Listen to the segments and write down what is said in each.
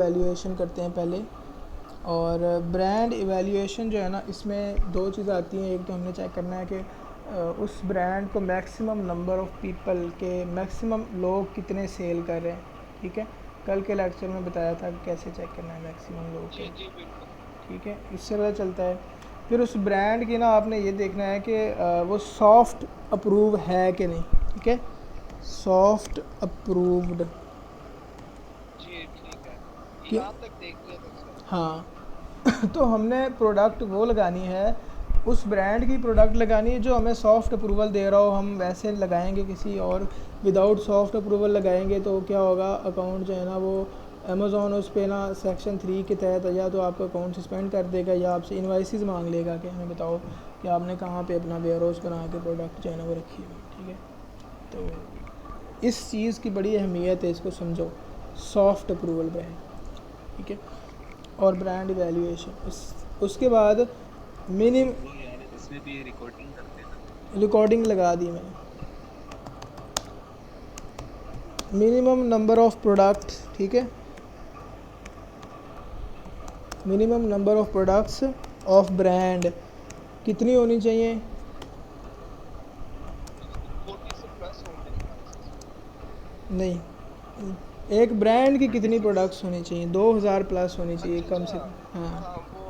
Evaluation करते हैं पहले। और ब्रांड एवेल्यूएशन जो है ना, इसमें दो चीज़ आती हैं। एक तो हमने चेक करना है कि उस ब्रांड को मैक्सिमम नंबर ऑफ़ पीपल के मैक्सिमम लोग कितने सेल कर रहे हैं। ठीक है, कल के लेक्चर में बताया था कि कैसे चेक करना है मैक्सिमम लोग के। जी बिल्कुल। ठीक है, इससे पता चलता है। फिर उस ब्रांड की ना आपने ये देखना है कि वो सॉफ्ट अप्रूव है कि नहीं। ठीक है, सॉफ्ट अप्रूव्ड। जी ठीक है, क्यों? यहाँ तक देख लिया था सर। हाँ तो हमने प्रोडक्ट वो लगानी है, उस ब्रांड की प्रोडक्ट लगानी है जो हमें सॉफ्ट अप्रूवल दे रहा हो। हम वैसे लगाएंगे किसी और विदाउट सॉफ्ट अप्रूवल लगाएंगे तो क्या होगा, अकाउंट जो है ना वो अमेज़ॉन उस पर ना सेक्शन 3 के तहत या तो आपका अकाउंट सस्पेंड कर देगा या आपसे इनवाइसेस मांग लेगा कि हमें बताओ कि आपने कहाँ पे अपना वेयर हाउस बना के प्रोडक्ट जो है ना वो रखी है। ठीक है, तो इस चीज़ की बड़ी अहमियत है, इसको समझो। सॉफ्ट अप्रूवल ब्रांड, ठीक है, और ब्रांड इवैल्यूएशन। उसके बाद मिनिम ब्रो यार इसमें भी रिकॉर्डिंग करते हैं ना। रिकॉर्डिंग लगा दी मैंने। मिनिमम नंबर ऑफ़ प्रोडक्ट्स, ठीक है, minimum number of products of brand कितनी होनी चाहिए? 40 से प्लस हो मेरे ख्याल से इसमें। नहीं, एक ब्रांड की कितनी प्रोडक्ट्स होनी चाहिए? 2000 प्लस होनी चाहिए अच्छा कम अच्छा, से कम। हाँ, हाँ वो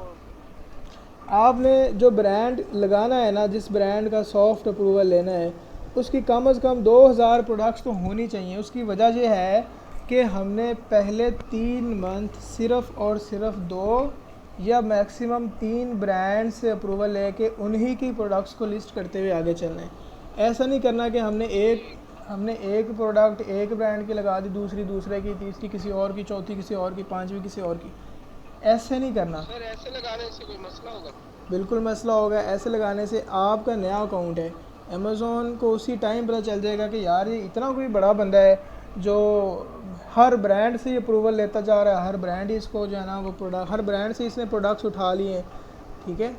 आपने जो ब्रांड लगाना है ना, जिस ब्रांड का सॉफ्ट अप्रूवल लेना है, उसकी कम से कम 2000 प्रोडक्ट्स तो होनी चाहिए। उसकी वजह यह है कि हमने पहले 3 मंथ सिर्फ़ और सिर्फ 2 या मैक्सिमम 3 ब्रांड से अप्रूवल लेके उन्हीं की प्रोडक्ट्स को लिस्ट करते हुए आगे चलना है। ऐसा नहीं करना कि हमने एक प्रोडक्ट एक ब्रांड की लगा दी, दूसरी दूसरे की, तीसरी किसी और की, चौथी किसी और की, पांचवी किसी और की। ऐसे नहीं करना। सर ऐसे लगाने से कोई मसला होगा? बिल्कुल मसला होगा। ऐसे लगाने से आपका नया अकाउंट है, अमेज़ॉन को उसी टाइम पता चल जाएगा कि यार ये इतना कोई बड़ा बंदा है जो हर ब्रांड से ये अप्रूवल लेता जा रहा है, हर ब्रांड ही इसको जो है ना वो प्रोडक्ट, हर ब्रांड से इसने प्रोडक्ट्स उठा लिए हैं। ठीक है,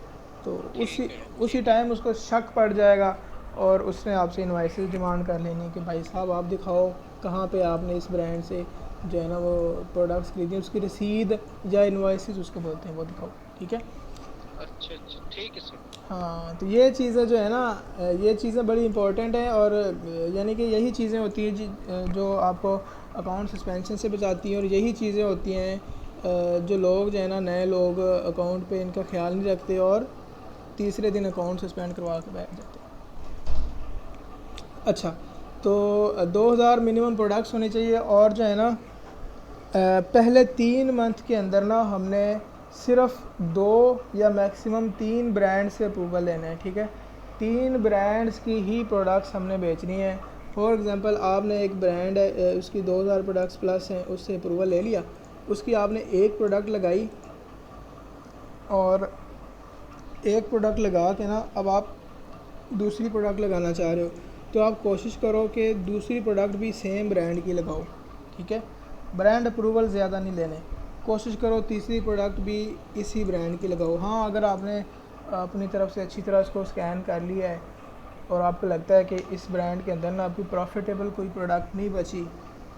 तो उसी ठीक है उसी ठीक है। टाइम उसको शक पड़ जाएगा और उसने आपसे इनवाइसेस डिमांड कर लेनी कि भाई साहब आप दिखाओ कहाँ पे आपने इस ब्रांड से जो है ना वो प्रोडक्ट्स खरीदी, उसकी रसीद या इनवाइसेस उसको बोलते हैं, वो दिखाओ। ठीक है, अच्छा अच्छा ठीक है सर। हाँ, तो ये चीज़ें जो है ना, ये चीज़ें बड़ी इंपॉर्टेंट हैं। और यानी कि यही चीज़ें होती हैं जो आपको अकाउंट सस्पेंशन से बचाती हैं। और यही चीज़ें होती हैं जो लोग जो है ना, नए लोग अकाउंट पे इनका ख्याल नहीं रखते और तीसरे दिन अकाउंट सस्पेंड करवा के बैठ जाते हैं। अच्छा, तो 2000 मिनिमम प्रोडक्ट्स होने चाहिए। और जो है ना पहले 3 मंथ के अंदर ना हमने सिर्फ 2 या मैक्सिमम 3 ब्रांड से अप्रूवल लेना है। ठीक है, 3 ब्रांड्स की ही प्रोडक्ट्स हमने बेचनी है। फॉर एग्जांपल आपने एक ब्रांड है, उसकी 2000 प्रोडक्ट्स प्लस हैं, उससे अप्रूवल ले लिया, उसकी आपने एक प्रोडक्ट लगाई और एक प्रोडक्ट लगा के ना अब आप दूसरी प्रोडक्ट लगाना चाह रहे हो, तो आप कोशिश करो कि दूसरी प्रोडक्ट भी सेम ब्रांड की लगाओ। ठीक है, ब्रांड अप्रूवल ज़्यादा नहीं लेने, कोशिश करो तीसरी प्रोडक्ट भी इसी ब्रांड की लगाओ। हाँ, अगर आपने अपनी तरफ से अच्छी तरह इसको स्कैन कर लिया है और आपको लगता है कि इस ब्रांड के अंदर ना आपकी प्रॉफिटेबल कोई प्रोडक्ट नहीं बची,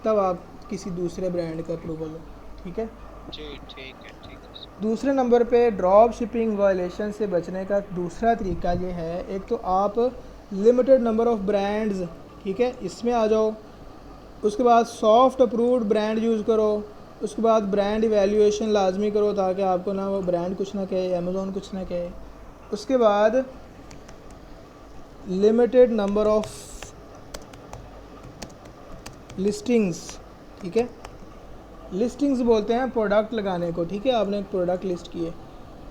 तब आप किसी दूसरे ब्रांड का अप्रूवल लो। ठीक है, जी ठीक है सर। दूसरे नंबर पे ड्रॉप शिपिंग वायलेशन से बचने का दूसरा तरीका ये है, एक तो आप लिमिटेड नंबर ऑफ़ ब्रांड्स, ठीक है, इसमें आ जाओ। उसके बाद सॉफ्ट अप्रूव्ड ब्रांड यूज़ करो। उसके बाद ब्रांड इवैल्यूएशन लाजमी करो ताकि आपको ना वो ब्रांड कुछ ना कहे, अमेज़ॉन कुछ ना कहे। उसके बाद लिमिटेड नंबर ऑफ़ लिस्टिंग्स, ठीक है, लिस्टिंग्स बोलते हैं प्रोडक्ट लगाने को। ठीक है, आपने एक प्रोडक्ट लिस्ट किए,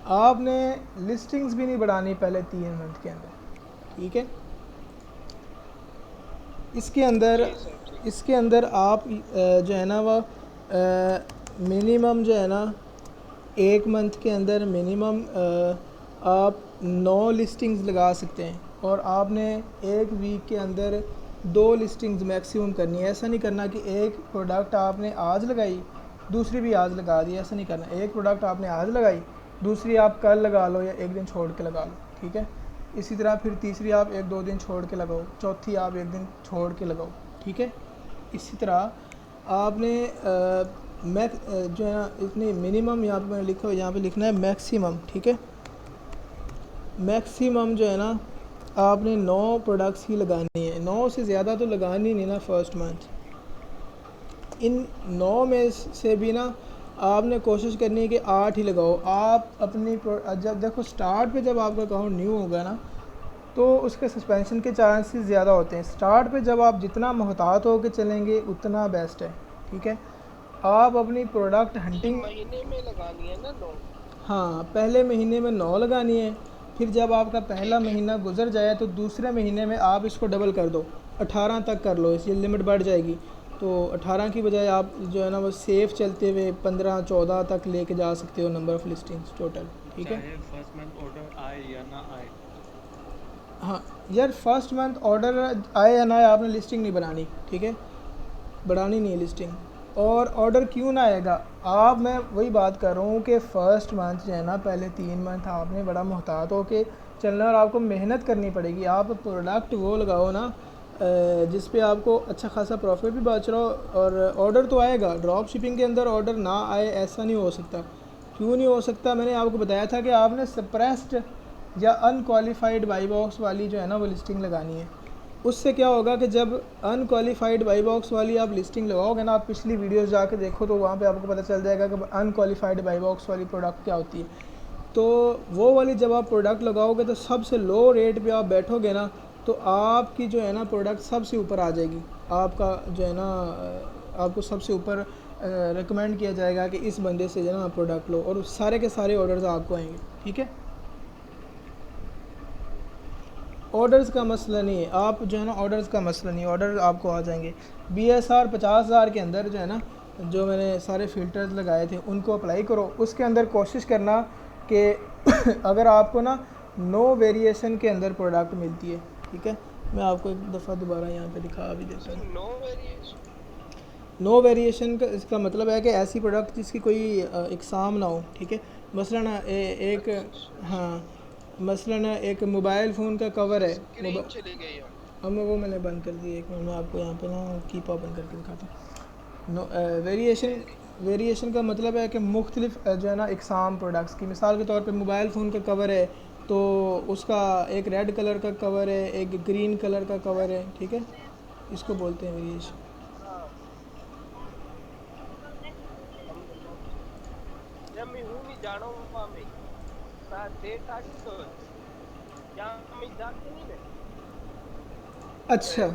आपने लिस्टिंग्स भी नहीं बढ़ानी पहले 3 मंथ के अंदर। ठीक है, इसके अंदर जी सर ठीक। इसके अंदर आप जो है ना वो मिनिमम जो है ना 1 मंथ के अंदर मिनिमम आप 9 लिस्टिंग्स लगा सकते हैं। और आपने 1 वीक के अंदर 2 लिस्टिंग्स मैक्सिमम करनी है। ऐसा नहीं करना कि एक प्रोडक्ट आपने आज लगाई दूसरी भी आज लगा दी, ऐसा नहीं करना। एक प्रोडक्ट आपने आज लगाई, दूसरी आप कल लगा लो या एक दिन छोड़ के लगा लो। ठीक है, इसी तरह फिर तीसरी आप 1-2 दिन छोड़ के लगाओ, चौथी आप 1 दिन छोड़ के लगाओ। ठीक है, इसी तरह आपने जो है ना इतनी मिनिमम यहाँ पे मैंने लिखा है, यहाँ पे लिखना है मैक्सिमम, ठीक है। मैक्सिमम जो है ना आपने 9 प्रोडक्ट्स ही लगानी है, 9 से ज़्यादा तो लगानी नहीं ना फर्स्ट मंथ। इन 9 में से भी ना आपने कोशिश करनी है कि 8 ही लगाओ। आप अपनी जब देखो स्टार्ट पे जब आपका अकाउंट न्यू होगा ना तो उसके सस्पेंशन के चांसेस ज़्यादा होते हैं। स्टार्ट पे जब आप जितना मोहतात होकर चलेंगे उतना बेस्ट है, ठीक है। आप अपनी प्रोडक्ट हंटिंग महीने में लगानी है ना 9? हाँ, पहले महीने में 9 लगानी है, फिर जब आपका पहला महीना गुजर जाए तो दूसरे महीने में आप इसको डबल कर दो, 18 तक कर लो, इसकी लिमिट बढ़ जाएगी। तो 18 की बजाय आप जो है ना वो सेफ़ चलते हुए 15-14 तक लेके जा सकते हो नंबर ऑफ़ लिस्टिंग्स टोटल, ठीक है। चाहे फर्स्ट मंथ ऑर्डर आए या ना आए। हाँ यार, फर्स्ट मंथ ऑर्डर आए या ना आए आपने लिस्टिंग नहीं बनानी, ठीक है, बढ़ानी नहीं है लिस्टिंग। और ऑर्डर क्यों ना आएगा, आप मैं वही बात कर रहा हूँ कि फ़र्स्ट मंथ जो है ना पहले 3 मंथ आपने बड़ा मोहतात हो के चलना और आपको मेहनत करनी पड़ेगी। आप प्रोडक्ट वो लगाओ ना जिस पे आपको अच्छा खासा प्रॉफिट भी बच रहा हो और ऑर्डर तो आएगा। ड्रॉप शिपिंग के अंदर ऑर्डर ना आए ऐसा नहीं हो सकता। क्यों नहीं हो सकता, मैंने आपको बताया था कि आपने सप्रेस्ड या अनक्वालिफाइड बाई बॉक्स वाली जो है ना वो लिस्टिंग लगानी है। उससे क्या होगा कि जब अनक्वालिफाइड बाई बॉक्स वाली आप लिस्टिंग लगाओगे ना, आप पिछली वीडियोस जाके देखो तो वहाँ पे आपको पता चल जाएगा कि अनक्वालिफाइड बाई बॉक्स वाली प्रोडक्ट क्या होती है। तो वो वाली जब आप प्रोडक्ट लगाओगे तो सबसे लो रेट पे आप बैठोगे ना तो आपकी जो है ना प्रोडक्ट सबसे ऊपर आ जाएगी। आपका जो है ना आपको सबसे ऊपर रिकमेंड किया जाएगा कि इस बंदे से जो है ना प्रोडक्ट लो और सारे के सारे ऑर्डर्स आपको आएंगे, ठीक है। ऑर्डर्स का मसला नहीं है, आप जो है ना ऑर्डर्स का मसला नहीं है, ऑर्डर आपको आ जाएंगे। BSR 50,000 के अंदर जो है ना जो मैंने सारे फ़िल्टर्स लगाए थे उनको अप्लाई करो। उसके अंदर कोशिश करना कि अगर आपको ना नो वेरिएशन के अंदर प्रोडक्ट मिलती है, ठीक है। मैं आपको एक दफ़ा दोबारा यहाँ पे दिखा भी देता हूँ। नो वेरिएशन का इसका मतलब है कि ऐसी प्रोडक्ट जिसकी कोई इकसाम ना हो, ठीक है। मसलन एक हाँ, मसलन एक मोबाइल फ़ोन का कवर है, चली गई है। अब मैं वो मैंने बंद कर दी, एक मिनट में आपको यहाँ पे ना कीप ओपन करके दिखाता हूँ। नो वेरिएशन का मतलब है कि मुख्तलिफ जो है ना इकसाम प्रोडक्ट्स की, मिसाल के तौर पे मोबाइल फ़ोन का कवर है तो उसका एक रेड कलर का कवर है, एक ग्रीन कलर का कवर है, ठीक है। इसको बोलते हैं वेरिएशन। अच्छा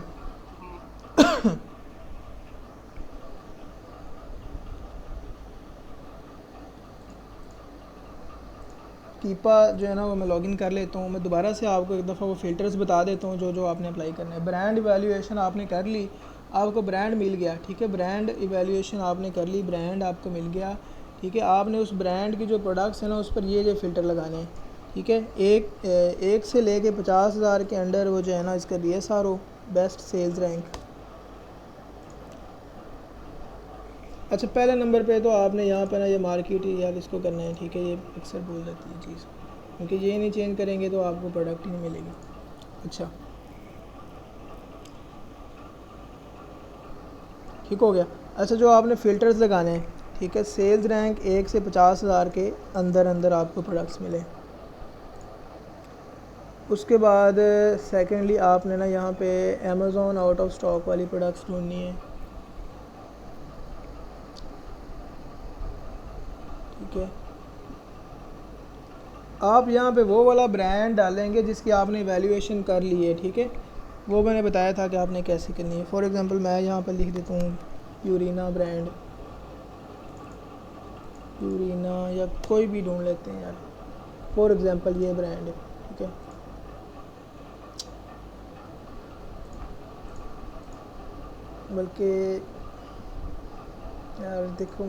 कीपा जो है ना वो मैं लॉगिन कर लेता हूँ। मैं दोबारा से आपको एक दफ़ा वो फ़िल्टर्स बता देता हूँ जो जो आपने अप्लाई करना है। ब्रांड इवैल्यूएशन आपने कर ली, आपको ब्रांड मिल गया, ठीक है। ब्रांड इवैल्यूएशन आपने कर ली, ब्रांड आपको मिल गया, ठीक है। आपने उस ब्रांड की जो प्रोडक्ट्स हैं ना उस पर ये फ़िल्टर लगाने हैं, ठीक है। एक से लेके 50,000 के अंडर वो जो है ना इसका BSR हो, बेस्ट सेल्स रैंक। अच्छा, पहले नंबर पे तो आपने यहाँ पे ना ये मार्केट यार इसको करना है, ठीक है। ये अक्सर भूल जाती है चीज़, क्योंकि ये नहीं चेंज करेंगे तो आपको प्रोडक्ट ही नहीं मिलेगी। अच्छा, ठीक हो गया। अच्छा, जो आपने फ़िल्टर्स लगाने हैं, ठीक है। सेल्स रैंक 1 से 50,000 के अंदर अंदर आपको प्रोडक्ट्स मिले। उसके बाद सेकेंडली आपने ना यहाँ पे अमेज़ॉन आउट ऑफ स्टॉक वाली प्रोडक्ट्स ढूंढनी है, ठीक है। आप यहाँ पे वो वाला ब्रांड डालेंगे जिसकी आपने वैल्यूएशन कर ली है, ठीक है। वो मैंने बताया था कि आपने कैसे करनी है। फॉर एग्ज़ाम्पल मैं यहाँ पर लिख देता हूँ यूरीना ब्रांड, यूरीना या कोई भी ढूंढ लेते हैं यार। फॉर एग्ज़ाम्पल ये ब्रांड है, ठीक है। बल्कि यार देखो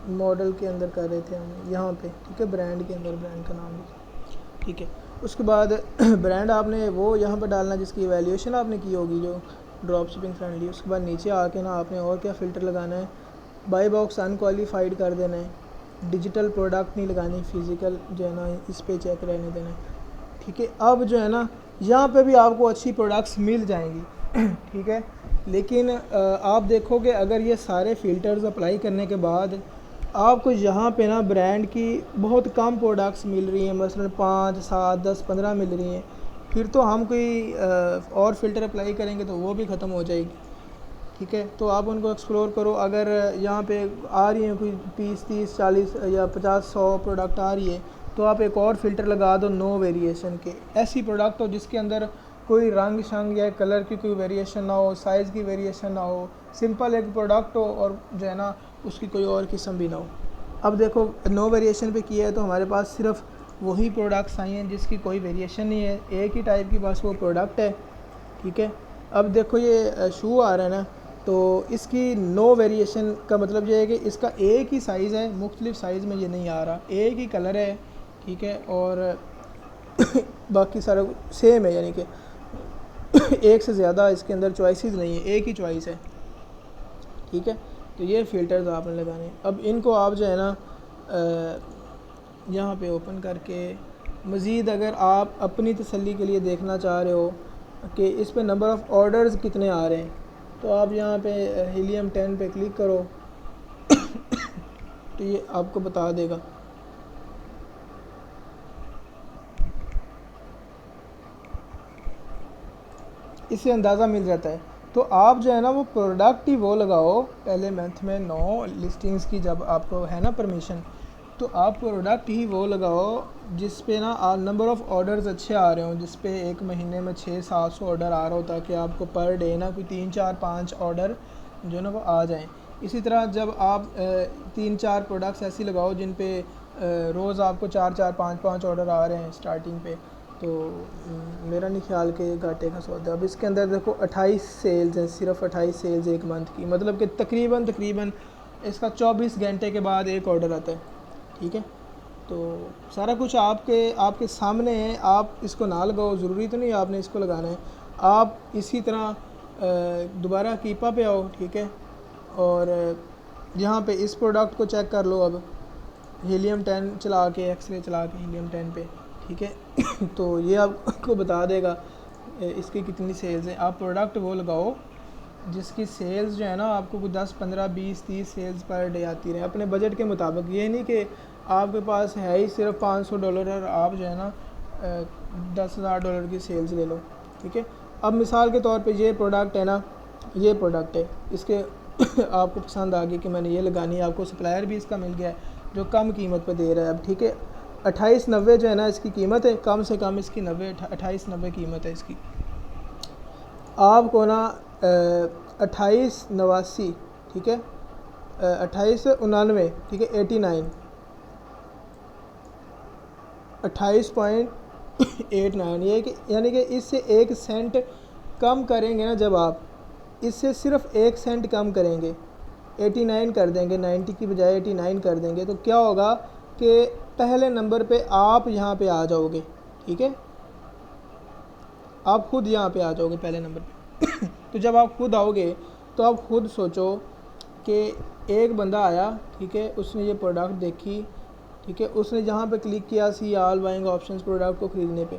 मॉडल के अंदर कर रहे थे हम यहाँ पे, ठीक है। ब्रांड के अंदर ब्रांड का नाम भी, ठीक है। उसके बाद ब्रांड आपने वो यहाँ पर डालना जिसकी वैल्यूएशन आपने की होगी, जो ड्रॉप शिपिंग फ्रेंडली। उसके बाद नीचे आके ना आपने और क्या फ़िल्टर लगाना है, बाई बॉक्स अनक्वालिफाइड कर देना है, डिजिटल प्रोडक्ट नहीं लगानी, फ़िज़िकल जो है ना इस पे चेक रहने देना है, ठीक है। अब जो है ना यहाँ पे भी आपको अच्छी प्रोडक्ट्स मिल जाएंगी, ठीक है। लेकिन आप देखोगे अगर ये सारे फ़िल्टर्स अप्लाई करने के बाद आपको यहाँ पे ना ब्रांड की बहुत कम प्रोडक्ट्स मिल रही हैं, मसलन 5, 7, 10, 15 मिल रही हैं, फिर तो हम कोई और फ़िल्टर अप्लाई करेंगे तो वो भी ख़त्म हो जाएगी। ठीक है, तो आप उनको एक्सप्लोर करो। अगर यहाँ पे आ रही हैं कोई 20, 30, 40 या 50, 100 प्रोडक्ट आ रही है तो आप एक और फ़िल्टर लगा दो नो वेरिएशन के। ऐसी प्रोडक्ट हो जिसके अंदर कोई रंग शंग या कलर की कोई वेरिएशन ना हो, साइज़ की वेरिएशन ना हो, सिंपल एक प्रोडक्ट हो और जो है ना उसकी कोई और किस्म भी ना हो। अब देखो नो वेरिएशन पे किया है तो हमारे पास सिर्फ वही प्रोडक्ट्स आई हैं जिसकी कोई वेरिएशन नहीं है, एक ही टाइप की बस वो प्रोडक्ट है। ठीक है, अब देखो ये शू आ रहा है ना, तो इसकी नो वेरिएशन का मतलब ये है कि इसका एक ही साइज़ है, मुख्तलिफ साइज़ में ये नहीं आ रहा, एक ही कलर है। ठीक है, और बाकी सारा सेम है, यानी कि एक से ज़्यादा इसके अंदर चॉइसेस नहीं है, एक ही चॉइस है। ठीक है, तो ये फ़िल्टर्स आपने लगाने हैं। अब इनको आप जो है ना यहाँ पे ओपन करके मज़ीद अगर आप अपनी तसल्ली के लिए देखना चाह रहे हो कि इस पे नंबर ऑफ़ ऑर्डर्स कितने आ रहे हैं तो आप यहाँ पे हीलियम 10 पे क्लिक करो तो ये आपको बता देगा। इससे अंदाज़ा मिल जाता है। तो आप जो है ना वो प्रोडक्ट ही वो लगाओ, पहले मंथ में 9 लिस्टिंग्स की जब आपको है ना परमिशन, तो आप प्रोडक्ट ही वो लगाओ जिस पे ना नंबर ऑफ़ ऑर्डर्स अच्छे आ रहे हों, जिस पे एक महीने में 600-700 ऑर्डर आ रहा हो, ताकि आपको पर डे ना कोई 3-4-5 ऑर्डर जो है ना वो आ जाएं। इसी तरह जब आप 3-4 प्रोडक्ट्स ऐसी लगाओ जिन पे रोज़ आपको 4-4, 5-5 ऑर्डर आ रहे हैं स्टार्टिंग पे, तो मेरा नहीं ख्याल कि घाटे का सौदा। अब इसके अंदर देखो 28 सेल्स हैं, सिर्फ 28 सेल्स एक मंथ की, मतलब कि तकरीबन इसका 24 घंटे के बाद एक ऑर्डर आता है। ठीक है, तो सारा कुछ आपके सामने है, आप इसको ना लगाओ, ज़रूरी तो नहीं आपने इसको लगाना है। आप इसी तरह दोबारा कीपा पे आओ। ठीक है, और यहाँ पे इस प्रोडक्ट को चेक कर लो। अब हीलियम 10 चला के, एक्सरे चला के हीलियम 10 पे, ठीक है तो ये आपको बता देगा इसकी कितनी सेल्स हैं। आप प्रोडक्ट वो लगाओ जिसकी सेल्स जो है ना आपको कुछ 10, 15, 20, 30 सेल्स पर डे आती रहे अपने बजट के मुताबिक। ये नहीं कि आपके पास है ही सिर्फ $500 और आप जो है ना $10,000 की सेल्स ले लो। ठीक है, अब मिसाल के तौर पे ये प्रोडक्ट है ना, ये प्रोडक्ट है, इसके आपको पसंद आ गई कि मैंने ये लगानी है, आपको सप्लायर भी इसका मिल गया है जो कम कीमत पर दे रहा है। अब ठीक है, 28.90 जो है ना इसकी कीमत है, कम से कम इसकी 28.90 कीमत है इसकी। आपको ना 28.89, ठीक है, 28.99, ठीक है, 28.89, ये कि यानी कि इससे 1 सेंट कम करेंगे ना, जब आप इससे सिर्फ 1 सेंट कम करेंगे, 89 कर देंगे, 90 की बजाय 89 कर देंगे, तो क्या होगा कि पहले नंबर पे आप यहाँ पे आ जाओगे। ठीक है, आप खुद यहाँ पे आ जाओगे पहले नंबर पे तो जब आप खुद आओगे तो आप खुद सोचो कि एक बंदा आया, ठीक है, उसने ये प्रोडक्ट देखी, ठीक है, उसने जहाँ पे क्लिक किया see all buying options product को ख़रीदने पे।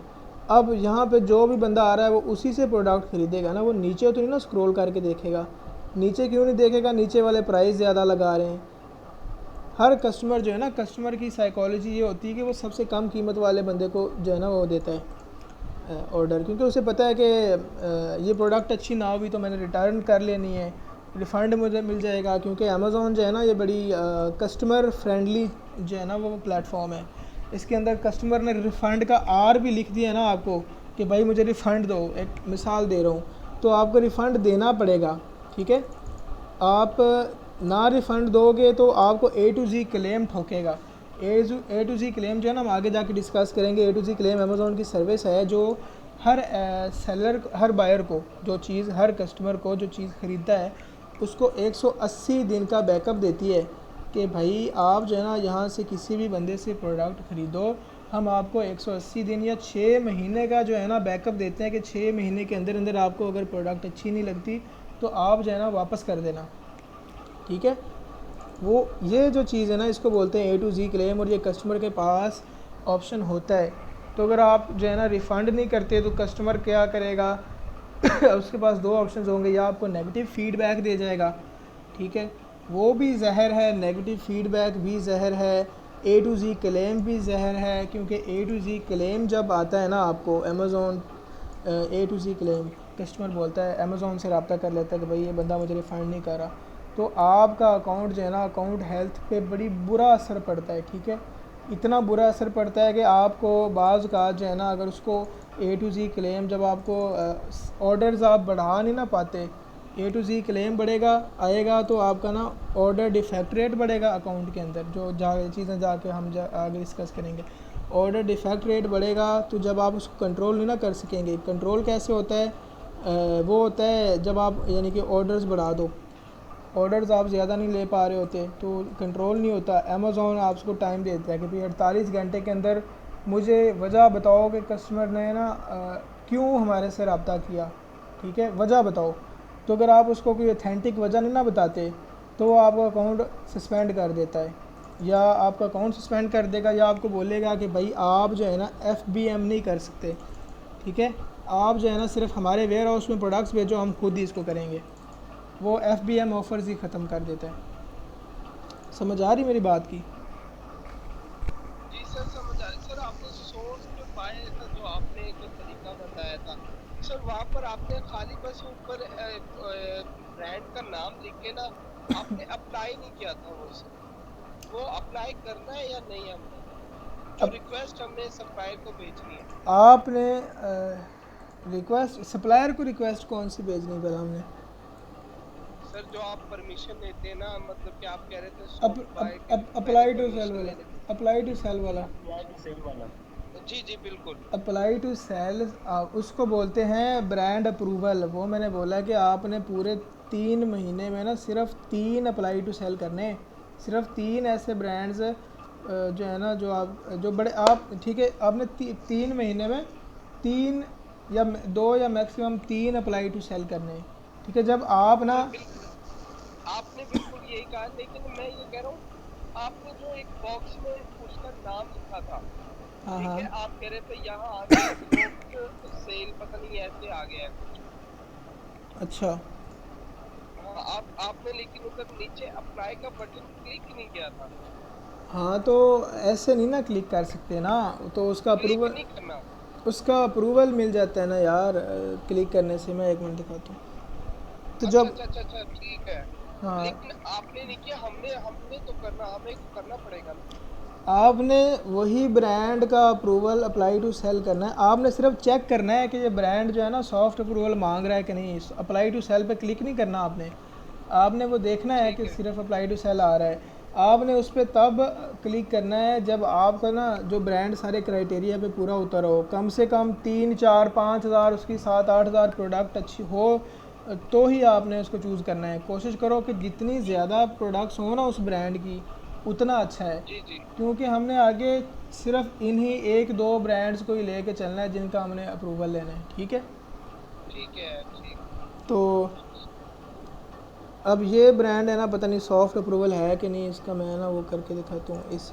अब यहाँ पे जो भी बंदा आ रहा है वो उसी से प्रोडक्ट ख़रीदेगा ना, वो नीचे तो नहीं ना स्क्रॉल करके देखेगा। नीचे क्यों नहीं देखेगा? नीचे वाले प्राइस ज़्यादा लगा रहे हैं। हर कस्टमर जो है ना, कस्टमर की साइकोलॉजी ये होती है कि वो सबसे कम कीमत वाले बंदे को जो है ना वो देता है ऑर्डर, क्योंकि उसे पता है कि ये प्रोडक्ट अच्छी ना हुई तो मैंने रिटर्न कर लेनी है, रिफ़ंड मुझे मिल जाएगा। क्योंकि अमेज़ॉन जो है ना ये बड़ी कस्टमर फ्रेंडली जो है ना वो प्लेटफॉर्म है। इसके अंदर कस्टमर ने रिफ़ंड का आर भी लिख दिया है ना आपको कि भाई मुझे रिफ़ंड दो। एक मिसाल दे रहा हूँ, तो आपको रिफ़ंड देना पड़ेगा। ठीक है, आप ना रिफ़ंड दोगे तो आपको A to Z क्लेम ठोकेगा। A to Z क्लेम जो है ना हम आगे जाके डिस्कस करेंगे। A to Z claim Amazon की सर्विस है जो हर सेलर, हर बायर को जो चीज़, हर कस्टमर को जो चीज़ ख़रीदता है उसको 180 दिन का बैकअप देती है कि भाई आप जो है ना यहाँ से किसी भी बंदे से प्रोडक्ट ख़रीदो, हम आपको 180 दिन या 6 महीने का जो है ना बैकअप देते हैं कि 6 महीने के अंदर अंदर आपको अगर प्रोडक्ट अच्छी नहीं लगती तो आप जो है ना वापस कर देना। ठीक है, वो ये जो चीज़ है ना इसको बोलते हैं A to Z क्लेम, और ये कस्टमर के पास ऑप्शन होता है। तो अगर आप जो है ना रिफ़ंड नहीं करते तो कस्टमर क्या करेगा, उसके पास दो ऑप्शंस होंगे, या आपको नेगेटिव फीडबैक दे जाएगा, ठीक है, वो भी जहर है, नेगेटिव फीडबैक भी जहर है, ए टू ज़ी क्लेम भी जहर है, क्योंकि ए टू ज़ी क्लेम जब आता है ना आपको Amazon, A to Z claim customer बोलता है, अमेज़ोन से रब्ता कर लेता है कि भाई ये बंदा मुझे रिफ़ंड नहीं कर रहा, तो आपका अकाउंट जो है ना, अकाउंट हेल्थ पे बड़ी बुरा असर पड़ता है, ठीक है, इतना बुरा असर पड़ता है कि आपको बाज़ का जो है ना, अगर उसको ए टू ज़ी क्लेम जब आपको ऑर्डर्स आप बढ़ा नहीं ना पाते, ए टू ज़ी क्लेम बढ़ेगा आएगा तो आपका ना ऑर्डर डिफेक्ट रेट बढ़ेगा अकाउंट के अंदर, जो चीज़ें जाके हम आगे डिस्कस करेंगे। ऑर्डर डिफेक्ट रेट बढ़ेगा तो जब आप उसको कंट्रोल नहीं ना कर सकेंगे। कंट्रोल कैसे होता है? वो होता है जब आप यानी कि ऑर्डर्स बढ़ा दो, ऑर्डर्स आप ज़्यादा नहीं ले पा रहे होते तो कंट्रोल नहीं होता। अमेज़ॉन आपको टाइम देता है कि भाई 48 घंटे के अंदर मुझे वजह बताओ कि कस्टमर ने ना क्यों हमारे से रब्ता किया, ठीक है, वजह बताओ। तो अगर आप उसको कोई ऑथेंटिक वजह नहीं ना बताते तो वो आपका अकाउंट सस्पेंड कर देता है, या आपका अकाउंट सस्पेंड कर देगा, या आपको बोलेगा कि भाई आप जो है ना FBM नहीं कर सकते, ठीक है, आप जो है ना सिर्फ हमारे वेयर हाउस में प्रोडक्ट्स भेजो, हम खुद ही इसको करेंगे। वो FBM ऑफ़र्स ही ख़त्म कर देता है। समझ आ रही मेरी बात की? जी सर समझ आ रही। सर आपने सोर्स जो पाया था, जो आपने जो तरीका बताया था सर, वहाँ पर आपने खाली बस ऊपर ब्रांड का नाम लिख के ना आपने अप्लाई नहीं किया था वो अप्लाई करना है या नहीं हमने, जो रिक्वेस्ट हमने सप्लायर को भेजनी है। आपने रिक्वेस्ट सप्लायर को रिक्वेस्ट कौन सी भेजनी है? पहले हमने सर जो आप परमिशन देते हैं ना, मतलब कि आप कह रहे थे अप्लाई टू सेल वाला, अप्लाई टू सेल वाला, जी जी बिल्कुल। अप्लाई टू सेल उसको बोलते हैं ब्रांड अप्रूवल। वो मैंने बोला कि आपने पूरे 3 महीने में ना सिर्फ 3 अप्लाई टू सेल करने, सिर्फ 3 ऐसे ब्रांड्स जो है ना, जो आप जो बड़े आप, ठीक है, आपने 3 महीने में 3 या 2 या मैक्सिमम 3 अप्लाई टू सेल करने हैं, ठीक है। जब आप ना आपने बिल्कुल यही कहा, लेकिन मैं ये कह रहा हूँ आपने जो एक बॉक्स में उसका नाम लिखा था, हाँ ठीक हाँ है, आप कह रहे थे यहाँ आ गया सेल, पता नहीं ऐसे आ गया है कुछ। अच्छा, हाँ आपने लेकिन उधर नीचे अप्लाई का बटन क्लिक नहीं किया था। हाँ तो ऐसे नहीं ना क्लिक कर सकते ना, तो उसका क्लिक अप्रूवल, नहीं करना। उसका अप्रूवल मिल जाता है ना यार क्लिक करने से। मैं 1 मिनट दिखाता हूँ। तो अच्छा जब अच्छा अच्छा अच्छा ठीक है, हाँ, लेकिन आपने नहीं किया, हमने हमने तो करना, हमें करना पड़ेगा ना। आपने वही ब्रांड का अप्रूवल अप्लाई टू सेल करना है। आपने सिर्फ चेक करना है कि ये ब्रांड जो है ना सॉफ्ट अप्रूवल मांग रहा है कि नहीं। अप्लाई टू सेल पे क्लिक नहीं करना आपने, आपने वो देखना है ठीक कि है सिर्फ अप्लाई टू सेल आ रहा है। आपने उस पर तब क्लिक करना है जब आपका ना जो ब्रांड सारे क्राइटेरिया पे पूरा उतर हो, कम से कम 3 4 5 हज़ार, उसकी 7 8 हज़ार प्रोडक्ट अच्छी हो, तो ही आपने उसको चूज़ करना है। कोशिश करो कि जितनी ज़्यादा प्रोडक्ट्स हो ना उस ब्रांड की उतना अच्छा है, जी जी क्योंकि हमने आगे सिर्फ इन्हीं 1 2 ब्रांड्स को ही लेके चलना है जिनका हमने अप्रूवल लेना है, ठीक है। ठीक है ठीक। तो अब ये ब्रांड है ना, पता नहीं सॉफ्ट अप्रूवल है कि नहीं, इसका मैं ना वो करके दिखाता हूँ। इस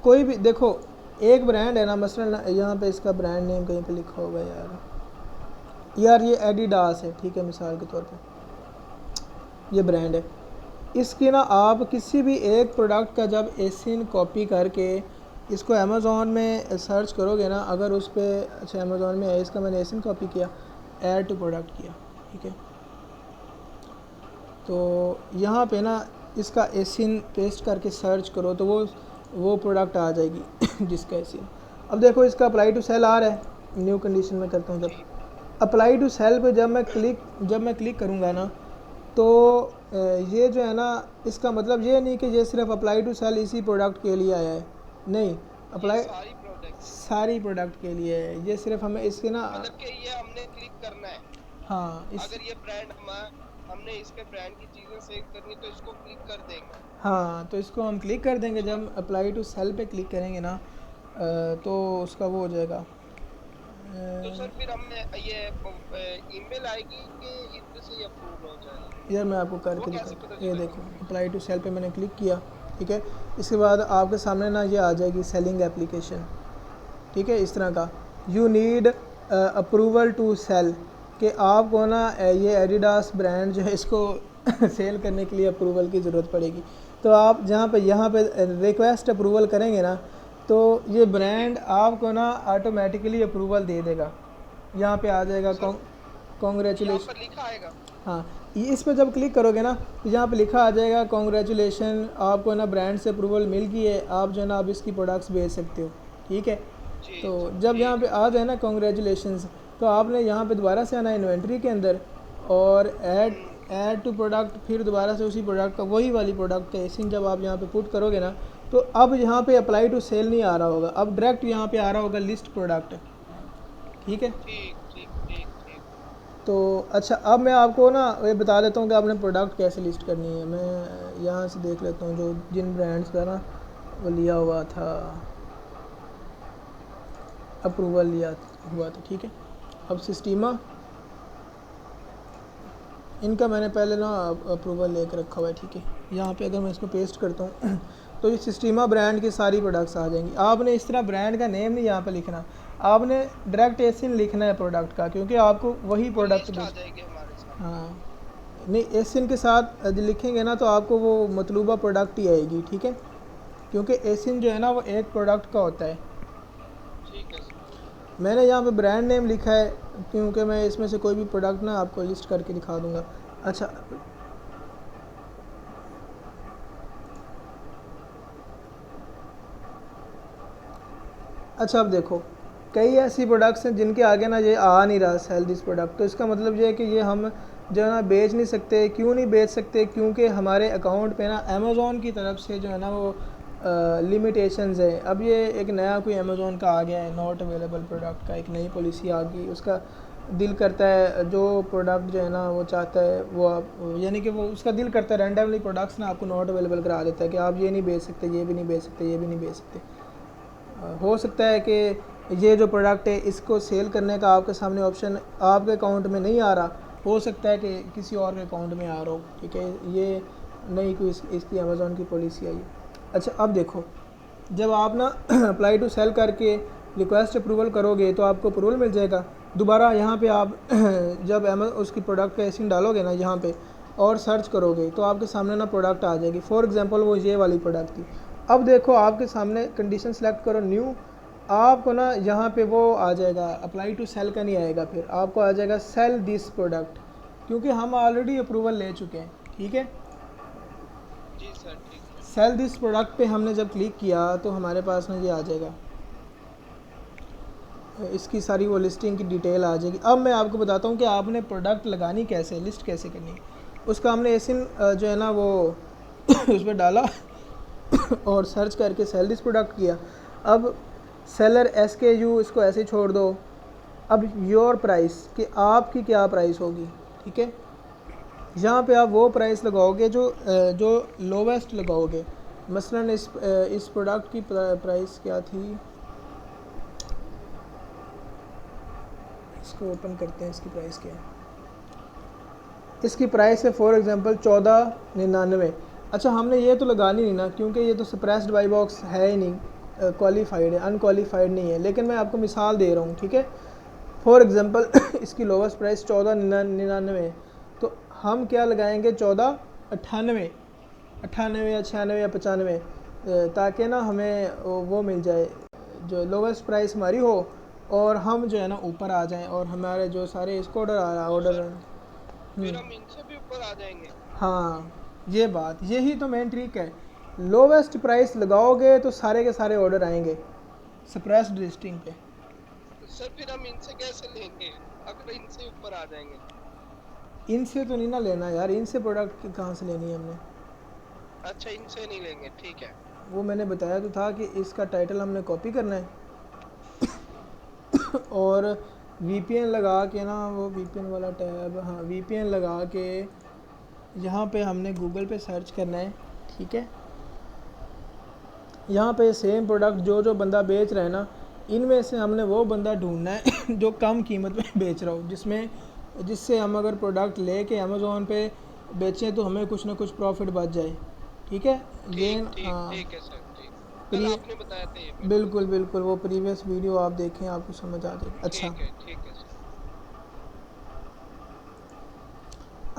कोई भी देखो, एक ब्रांड है ना, मसलन यहाँ पे इसका ब्रांड नेम कहीं पे लिखा होगा यार ये एडिडास है, ठीक है, मिसाल के तौर पे ये ब्रांड है। इसकी ना आप किसी भी एक प्रोडक्ट का जब एसिन कॉपी करके इसको अमेज़ोन में सर्च करोगे ना, अगर उस पर, अच्छा अमेज़ोन में है, इसका मैंने एसिन कॉपी किया, ऐड टू प्रोडक्ट किया, ठीक है, तो यहाँ पे ना इसका एसिन पेस्ट करके सर्च करो तो वो प्रोडक्ट आ जाएगी जिसका एसिन। अब देखो इसका अप्लाई टू सेल आ रहा है, न्यू कंडीशन में करता हूँ। जब अप्लाई टू सेल पे जब मैं क्लिक करूँगा ना, तो ये जो है ना, इसका मतलब ये नहीं कि ये सिर्फ अप्लाई टू सेल इसी प्रोडक्ट के लिए आया है, नहीं, अप्लाई सारी प्रोडक्ट, सारी प्रोडक्ट के लिए है। ये सिर्फ हमें इसके ना, मतलब कि ये हमने क्लिक करना है। हाँ अगर ये ब्रांड हमने इसके ब्रांड की चीजें सेव करनी तो इसको क्लिक कर देंगे। हाँ तो इसको हम क्लिक कर देंगे। जब अप्लाई टू सेल पे क्लिक करेंगे ना तो उसका वो हो जाएगा। तो सर फिर हमें ये ईमेल आएगी कि इधर से अप्रूव हो जाएगा? यार मैं आपको वो करके कैसे पता दिखाता, ये चलेगा? देखो अप्लाई टू सेल पे मैंने क्लिक किया, ठीक है। इसके बाद आपके सामने ना ये आ जाएगी सेलिंग एप्लीकेशन, ठीक है, इस तरह का, you need approval to sell, कि आपको ना ये एडिडास ब्रांड जो है इसको सेल करने के लिए अप्रूवल की ज़रूरत पड़ेगी। तो आप जहाँ पे यहाँ पे रिक्वेस्ट अप्रूवल करेंगे ना, तो ये ब्रांड आपको ना ऑटोमेटिकली अप्रूवल दे देगा। यहाँ पे आ जाएगा सर यहाँ कॉन्ग्रेचुलेशन। पर लिखा आएगा। हाँ, ये इस पर जब क्लिक करोगे ना तो यहाँ पे लिखा आ जाएगा कॉन्ग्रेचुलेशन, आपको ना ब्रांड से अप्रूवल मिल गई है, आप जो है ना आप इसकी प्रोडक्ट्स बेच सकते हो। ठीक है, जी तो जब ठीक यहाँ पे आ जाए ना कॉन्ग्रेचुलेशंस, तो आपने यहाँ पे दोबारा से आना इन्वेंट्री के अंदर और ऐड टू प्रोडक्ट, फिर दोबारा से उसी प्रोडक्ट का वही वाली प्रोडक्ट का एसिन जब आप यहाँ पे पुट करोगे ना, तो अब यहाँ पे अप्लाई टू सेल नहीं आ रहा होगा, अब डायरेक्ट यहाँ पे आ रहा होगा लिस्ट प्रोडक्ट। ठीक है, ठीक ठीक ठीक ठीक। तो अच्छा अब मैं आपको ना ये बता देता हूँ कि आपने प्रोडक्ट कैसे लिस्ट करनी है। मैं यहाँ से देख लेता हूँ जो जिन ब्रांड्स का ना वो लिया हुआ था, अप्रूवल लिया हुआ था। ठीक है, अब सिस्टीमा इनका मैंने पहले ना अप्रूवल लेकर रखा हुआ है। ठीक है, यहाँ पे अगर मैं इसको पेस्ट करता हूँ तो ये सिस्टीमा ब्रांड की सारी प्रोडक्ट्स आ जाएंगी। आपने इस तरह ब्रांड का नेम नहीं यहाँ पे लिखना, आपने डायरेक्ट एसिन लिखना है प्रोडक्ट का, क्योंकि आपको वही प्रोडक्ट लिस्ट आ जाएगी हमारे साथ। हाँ नहीं, एसिन के साथ यदि लिखेंगे ना तो आपको वो मतलूबा प्रोडक्ट ही आएगी। ठीक है, क्योंकि एसिन जो है ना वो एक प्रोडक्ट का होता है। ठीक है सर। मैंने यहाँ पे ब्रांड नेम लिखा है क्योंकि मैं इसमें से कोई भी प्रोडक्ट ना आपको लिस्ट करके दिखा दूँगा। अच्छा अब देखो, कई ऐसी प्रोडक्ट्स हैं जिनके आगे ना ये आ नहीं रहा सेल दिस प्रोडक्ट, तो इसका मतलब ये है कि ये हम जो है ना बेच नहीं सकते। क्यों नहीं बेच सकते? क्योंकि हमारे अकाउंट पे ना अमेज़ॉन की तरफ से जो है ना वो लिमिटेशंस है। अब ये एक नया कोई अमेज़ॉन का आ गया है, नॉट अवेलेबल प्रोडक्ट का एक नई पॉलिसी आ गई। उसका दिल करता है जो प्रोडक्ट जो है ना वो चाहता है वो आप, यानी कि वो उसका दिल करता है रैंडमली प्रोडक्ट्स ना आपको नॉट अवेलेबल करा देता है कि आप ये नहीं बेच सकते, ये भी नहीं बेच सकते, ये भी नहीं बेच सकते। हो सकता है कि ये जो प्रोडक्ट है इसको सेल करने का आपके सामने ऑप्शन आपके अकाउंट में नहीं आ रहा, हो सकता है कि किसी और के अकाउंट में आ रहा हो। ठीक है, ये नई कोई इसकी अमेज़ॉन की पॉलिसी आई है। अच्छा अब देखो, जब आप ना अप्लाई टू सेल करके रिक्वेस्ट अप्रूवल करोगे तो आपको अप्रूवल मिल जाएगा। दोबारा यहाँ पे आप जब उसकी प्रोडक्ट का एसिन डालोगे ना यहाँ पे और सर्च करोगे तो आपके सामने ना प्रोडक्ट आ जाएगी। फॉर एग्जांपल वो ये वाली प्रोडक्ट थी। अब देखो आपके सामने कंडीशन सेलेक्ट करो न्यू, आपको ना यहाँ पे वो आ जाएगा, अप्लाई टू सेल का नहीं आएगा, फिर आपको आ जाएगा सेल दिस प्रोडक्ट, क्योंकि हम ऑलरेडी अप्रूवल ले चुके हैं। ठीक है, जी सर ठीक है। सेल दिस प्रोडक्ट पे हमने जब क्लिक किया तो हमारे पास ना ये आ जाएगा, इसकी सारी वो लिस्टिंग की डिटेल आ जाएगी। अब मैं आपको बताता हूँ कि आपने प्रोडक्ट लगानी कैसे, लिस्ट कैसे करनी है। उसका हमने एसिन जो है ना वो उस पर डाला और सर्च करके सेल दिस प्रोडक्ट किया। अब सेलर SKU इसको ऐसे ही छोड़ दो। अब योर प्राइस कि आपकी क्या प्राइस होगी। ठीक है, यहाँ पे आप वो प्राइस लगाओगे जो लोवेस्ट लगाओगे। मसलन इस प्रोडक्ट की प्राइस क्या थी, इसको ओपन करते हैं, इसकी प्राइस क्या है। इसकी प्राइस है फॉर एग्जांपल 1499। अच्छा हमने ये तो लगानी नहीं ना, क्योंकि ये तो सप्रेस्ड बाई बॉक्स है ही नहीं, क्वालिफाइड है, अनक्वालिफाइड नहीं है। लेकिन मैं आपको मिसाल दे रहा हूँ। ठीक है, फॉर एग्जांपल इसकी लोवेस्ट प्राइस 1499, तो हम क्या लगाएंगे 1498, 98 या 96 या 95, ताकि ना हमें वो मिल जाए जो लोवेस्ट प्राइस हमारी हो और हम जो है ना ऊपर आ जाएं और हमारे जो सारे इसको ऑर्डर फिर हम इनसे भी ऊपर आ जाएंगे। हाँ ये बात, यही तो मेन ट्रिक है। लोवेस्ट प्राइस लगाओगे तो सारे के सारे ऑर्डर आएंगे सप्रेस्ड लिस्टिंग पे। सर फिर हम इनसे कैसे लेंगे अगर इनसे ऊपर आ जाएंगे? इनसे तो नहीं ना लेना यार, इनसे प्रोडक्ट कहाँ से लेनी है हमने। अच्छा इनसे नहीं लेंगे, ठीक है। वो मैंने बताया तो था कि इसका टाइटल हमने कॉपी करना है और VPN लगा के ना, वो VPN वाला टैब, हाँ VPN लगा के यहाँ पे हमने गूगल पे सर्च करना है। ठीक है, यहाँ पे सेम प्रोडक्ट जो बंदा बेच रहा है ना, इनमें से हमने वो बंदा ढूंढना है जो कम कीमत में बेच रहा हो, जिससे हम अगर प्रोडक्ट लेके अमेज़ॉन पे बेचें तो हमें कुछ ना कुछ प्रॉफिट बच जाए। ठीक है, ये ठीक है सर, ठीक। कल आपने बताया था ये। बिल्कुल वो प्रीवियस वीडियो आप देखें, आपको समझ आ जाएगी। अच्छा ठीक है सर।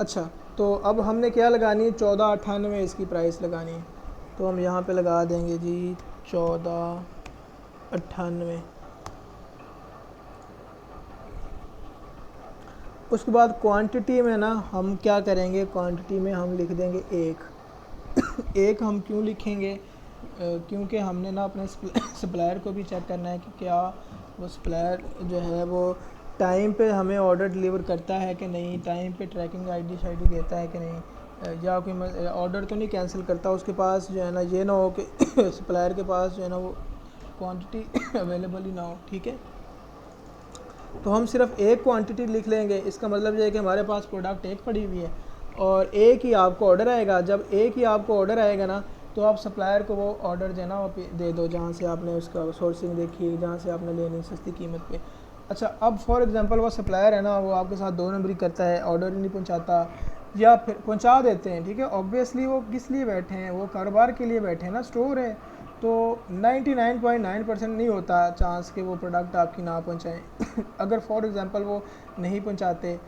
अच्छा, तो अब हमने क्या लगानी है, 1498 इसकी प्राइस लगानी है। तो हम यहाँ पे लगा देंगे जी 1498। उसके बाद क्वांटिटी में ना हम क्या करेंगे, क्वांटिटी में हम लिख देंगे एक। एक हम क्यों लिखेंगे, क्योंकि हमने ना अपने सप्लायर को भी चेक करना है कि क्या वो सप्लायर जो है वो टाइम पे हमें ऑर्डर डिलीवर करता है कि नहीं, टाइम पे ट्रैकिंग आईडी शाईडी देता है कि नहीं, या कोई ऑर्डर तो नहीं कैंसिल करता, उसके पास जो है ना ये ना हो कि सप्लायर के पास जो है ना वो क्वांटिटी अवेलेबल ही ना हो। ठीक है, तो हम सिर्फ एक क्वांटिटी लिख लेंगे। इसका मतलब ये है कि हमारे पास प्रोडक्ट एक पड़ी हुई है और एक ही आपको ऑर्डर आएगा। जब एक ही आपको ऑर्डर आएगा ना, तो आप सप्लायर को वो ऑर्डर जो है ना वो दे दो जहाँ से आपने उसका सोर्सिंग देखी, जहाँ से आपने लेनी सस्ती कीमत पे। अच्छा, अब फॉर एग्जांपल वो सप्लायर है ना, वो आपके साथ दो नंबरी करता है, ऑर्डर ही नहीं पहुँचाता, या फिर पहुँचा देते हैं। ठीक है, ऑब्वियसली वो किस लिए बैठे हैं, वो कारोबार के लिए बैठे हैं ना, स्टोर है। तो 99.9% नहीं होता चांस कि वो प्रोडक्ट आपकी ना पहुंचाएं। अगर फॉर एग्जांपल वो नहीं पहुंचाते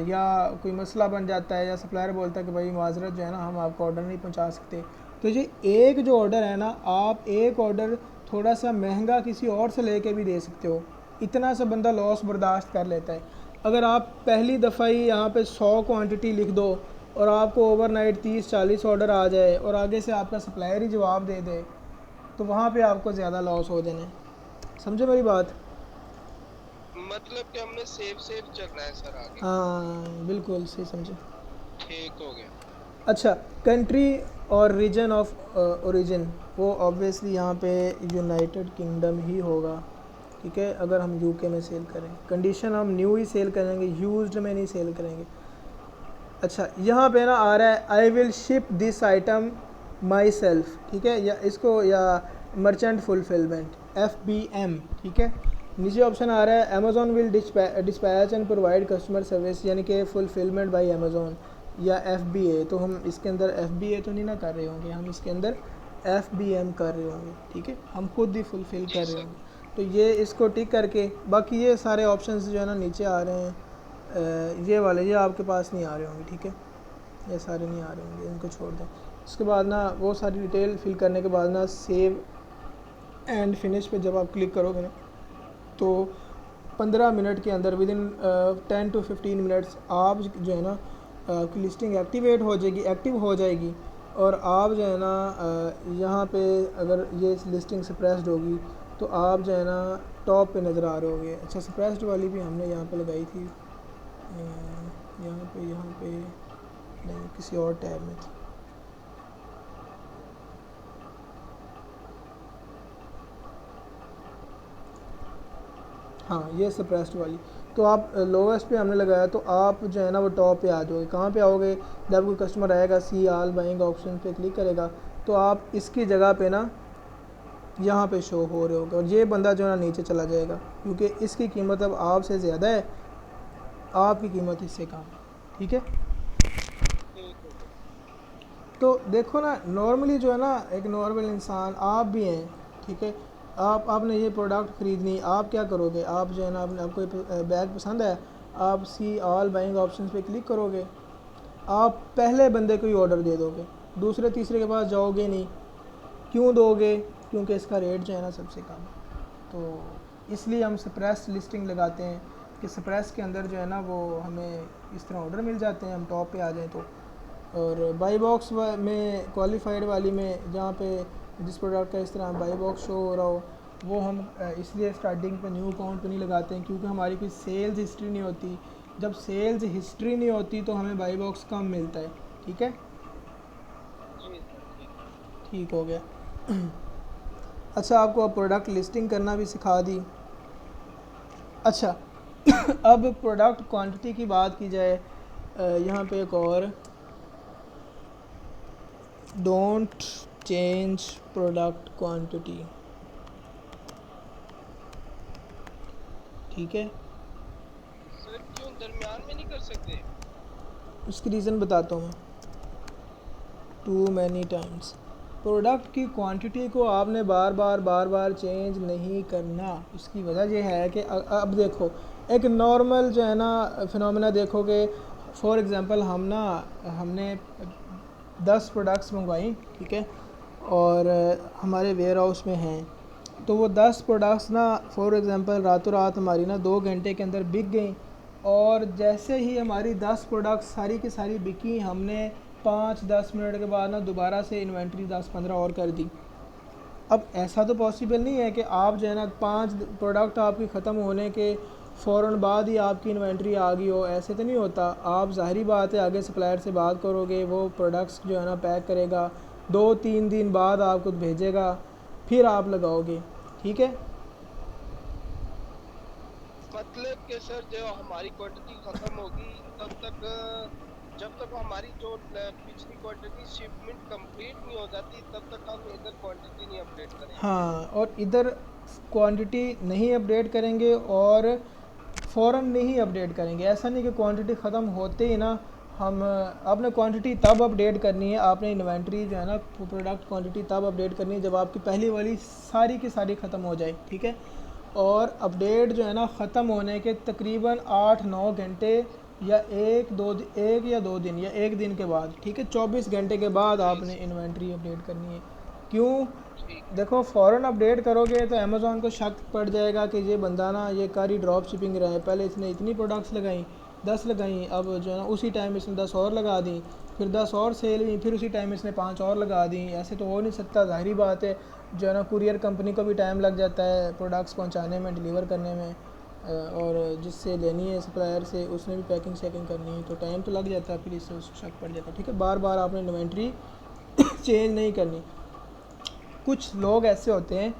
या कोई मसला बन जाता है या सप्लायर बोलता है कि भाई माजरत जो है ना हम आपको ऑर्डर नहीं पहुंचा सकते, तो ये एक जो ऑर्डर है ना, आप एक ऑर्डर थोड़ा सा महंगा किसी और से लेके भी दे सकते हो, इतना सा बंदा लॉस बर्दाश्त कर लेता है। अगर आप पहली दफ़ा ही यहाँ पे 100 क्वांटिटी लिख दो और आपको ओवरनाइट 30-40 ऑर्डर आ जाए और आगे से आपका सप्लायर ही जवाब दे दे, तो वहाँ पे आपको ज़्यादा लॉस हो जाना है। समझे मेरी बात? मतलब कि हमने सेफ चलना है सर आगे। हाँ बिल्कुल सही समझे। ठीक हो गया। अच्छा, कंट्री और रीजन ऑफ ओरिजिन, वो ऑब्वियसली यहाँ पे यूनाइटेड किंगडम ही होगा। ठीक है, अगर हम यूके में सेल करें, कंडीशन हम न्यू ही सेल करेंगे, यूज्ड में नहीं सेल करेंगे। अच्छा, यहाँ पे ना आ रहा है I will ship this item my self. ठीक है, या इसको या मर्चेंट फुलफिलमेंट FBM। ठीक है, नीचे ऑप्शन आ रहा है Amazon will dispatch and provide customer service, यानी कि फुलफिलमेंट बाय अमेज़ॉन, या FBA। तो हम इसके अंदर FBA तो नहीं ना कर रहे होंगे, हम इसके अंदर FBM कर रहे होंगे। ठीक है, हम खुद ही फुलफ़िल कर रहे होंगे। तो ये इसको टिक करके, बाकी ये सारे ऑप्शंस जो है ना नीचे आ रहे हैं, ये वाले ये आपके पास नहीं आ रहे होंगे। ठीक है, ये सारे नहीं आ रहे होंगे, इनको छोड़ दें। उसके बाद ना वो सारी डिटेल फिल करने के बाद ना सेव एंड फिनिश पे जब आप क्लिक करोगे ना, तो 15 मिनट के अंदर विदिन 10 to 15 मिनट्स आप जो है ना आपकी लिस्टिंग एक्टिवेट हो जाएगी, एक्टिव हो जाएगी। और आप जो है ना यहाँ पे अगर ये लिस्टिंग सप्रेस्ड होगी तो आप जो है ना टॉप पे नज़र आ रहे होगे। अच्छा, सप्रेस्ड वाली भी हमने यहाँ पे लगाई थी, यहाँ पे नहीं, किसी और टैब में थी। हाँ, ये सप्रेस्ड वाली, तो आप लोवेस्ट पे हमने लगाया, तो आप जो है ना वो टॉप पे आ जाओगे। कहाँ पे आओगे, जब कोई कस्टमर आएगा सी ऑल बाइंग ऑप्शन पे क्लिक करेगा, तो आप इसकी जगह पे ना यहाँ पे शो हो रहे होगे और ये बंदा जो है ना नीचे चला जाएगा, क्योंकि इसकी कीमत अब आपसे ज़्यादा है, आपकी कीमत इससे कम है। ठीक है, तो देखो ना, नॉर्मली जो है ना एक नॉर्मल इंसान आप भी हैं। ठीक है, आपने ये प्रोडक्ट ख़रीदनी, आप क्या करोगे, आप जो है ना आपको बैग पसंद है, आप सी ऑल बाइंग ऑप्शंस पे क्लिक करोगे, आप पहले बंदे को ही ऑर्डर दे दोगे, दूसरे तीसरे के पास जाओगे नहीं। क्यों दोगे, क्योंकि इसका रेट जो है ना सबसे कम है। तो इसलिए हम सप्रेस लिस्टिंग लगाते हैं कि सप्रेस के अंदर जो है ना वो हमें इस तरह ऑर्डर मिल जाते हैं, हम टॉप पे आ जाएँ तो। और बाई बॉक्स में क्वालिफाइड वाली में जहाँ पे जिस प्रोडक्ट का इस तरह बाई बॉक्स शो हो रहा हो, वो हम इसलिए स्टार्टिंग पे न्यू अकाउंट पे नहीं लगाते हैं, क्योंकि हमारी कोई सेल्स हिस्ट्री नहीं होती। जब सेल्स हिस्ट्री नहीं होती तो हमें बाई बॉक्स कम मिलता है। ठीक है, ठीक हो गया। अच्छा, आपको अब प्रोडक्ट लिस्टिंग करना भी सिखा दी। अच्छा अब प्रोडक्ट क्वांटिटी की बात की जाए, यहाँ पे एक और, डोंट चेंज प्रोडक्ट क्वांटिटी। ठीक है, सर क्यों दरमियान में नहीं कर सकते? उसकी रीज़न बताता हूँ मैं। टू मैनी टाइम्स, प्रोडक्ट की क्वांटिटी को आपने बार बार चेंज नहीं करना। उसकी वजह यह है कि अब देखो, एक नॉर्मल जो है ना फिनोमेना देखोगे, फॉर एग्ज़ाम्पल हमने 10 प्रोडक्ट्स मंगवाई, ठीक है, और हमारे वेयर हाउस में हैं, तो वो 10 प्रोडक्ट्स ना फॉर एग्ज़ाम्पल रातों रात हमारी ना 2 घंटे के अंदर बिक गई, और जैसे ही हमारी 10 प्रोडक्ट्स सारी की सारी बिकी, हमने 5-10 मिनट के बाद ना दोबारा से इन्वेंट्री 10-15 और कर दी। अब ऐसा तो पॉसिबल नहीं है कि आप जो है ना 5 प्रोडक्ट आपकी ख़त्म होने के फ़ौरन बाद ही आपकी इन्वेंट्री आ गई हो, ऐसे तो नहीं होता। आप ज़ाहिरी बात है आगे सप्लायर से बात करोगे, वो प्रोडक्ट्स जो है ना पैक करेगा, 2-3 दिन बाद आपको भेजेगा, फिर आप लगाओगे, ठीक है। मतलब कि सर जो हमारी क्वांटिटी खत्म होगी तब तक, जब तक हमारी जो पिछली क्वांटिटी शिपमेंट कंप्लीट नहीं हो जाती तब तक हम इधर क्वांटिटी नहीं अपडेट करेंगे। हाँ, और इधर क्वांटिटी नहीं अपडेट करेंगे और फ़ौरन नहीं अपडेट करेंगे। ऐसा नहीं कि क्वांटिटी ख़त्म होते ही ना हम, आपने क्वांटिटी तब अपडेट करनी है, आपने इन्वेंट्री जो है ना प्रोडक्ट क्वांटिटी तब अपडेट करनी है जब आपकी पहली वाली सारी की सारी ख़त्म हो जाए, ठीक है। और अपडेट जो है ना ख़त्म होने के तकरीबन 8-9 घंटे या 1 या 2 दिन या 1 दिन के बाद, ठीक है, 24 घंटे के बाद आपने इन्वेंट्री अपडेट करनी है। क्यों? देखो फ़ौरन अपडेट करोगे तो अमेज़ॉन को शक पड़ जाएगा कि ये बंदा ना ये कारी ड्रॉप शिपिंग रहा है, पहले इसने इतनी प्रोडक्ट्स लगाई, 10 लगाई, अब जो है ना उसी टाइम इसने 10 और लगा दी, फिर 10 और सेल हुई, फिर उसी टाइम इसने 5 और लगा दी। ऐसे तो हो नहीं सकता, ज़ाहिरी बात है, जो है ना कुरियर कंपनी को भी टाइम लग जाता है प्रोडक्ट्स पहुंचाने में, डिलीवर करने में, और जिससे लेनी है सप्लायर से उसने भी पैकिंग शैकिंग करनी है, तो टाइम तो लग जाता है, फिर इससे उसको शक पड़ जाता है, ठीक है। बार बार आपने इन्वेंट्री चेंज नहीं करनी। कुछ लोग ऐसे होते हैं,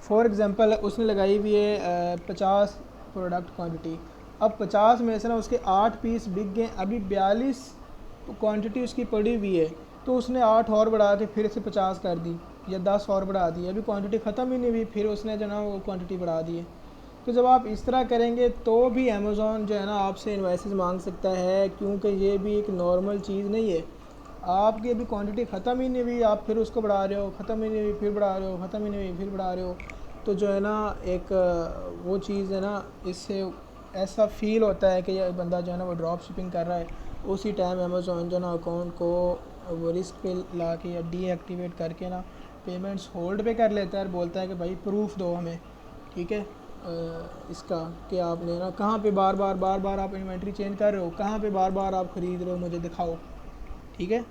फॉर एग्ज़ाम्पल उसने लगाई हुई है 50 प्रोडक्ट क्वांटिटी, अब 50 में से ना उसके 8 पीस बिक गए, अभी 42 क्वांटिटी उसकी पड़ी हुई है, तो उसने 8 और बढ़ा के फिर से 50 कर दी या 10 और बढ़ा दी, अभी क्वांटिटी ख़त्म ही नहीं हुई, फिर उसने जो ना वो क्वांटिटी बढ़ा दी है। तो जब आप इस तरह करेंगे तो भी अमेज़ॉन जो है ना आपसे इनवॉइसेस मांग सकता है, क्योंकि ये भी एक नॉर्मल चीज़ नहीं है। आपकी अभी क्वांटिटी ख़त्म ही नहीं हुई, आप फिर उसको बढ़ा रहे हो, ख़त्म ही नहीं हुई फिर बढ़ा रहे हो, ख़त्म ही नहीं हुई फिर बढ़ा रहे हो, तो जो है ना एक वो चीज़ है ना, इससे ऐसा फ़ील होता है कि ये बंदा जो है ना वो ड्रॉप शिपिंग कर रहा है। उसी टाइम अमेज़ॉन जो ना अकाउंट को वो रिस्क पे ला के या डीएक्टिवेट करके ना पेमेंट्स होल्ड पे कर लेता है और बोलता है कि भाई प्रूफ दो हमें, ठीक है, इसका कि आपने ना कहाँ पे बार बार आप इन्वेंट्री चेंज कर रहे हो, कहाँ पे बार बार आप ख़रीद रहे हो, मुझे दिखाओ, ठीक है।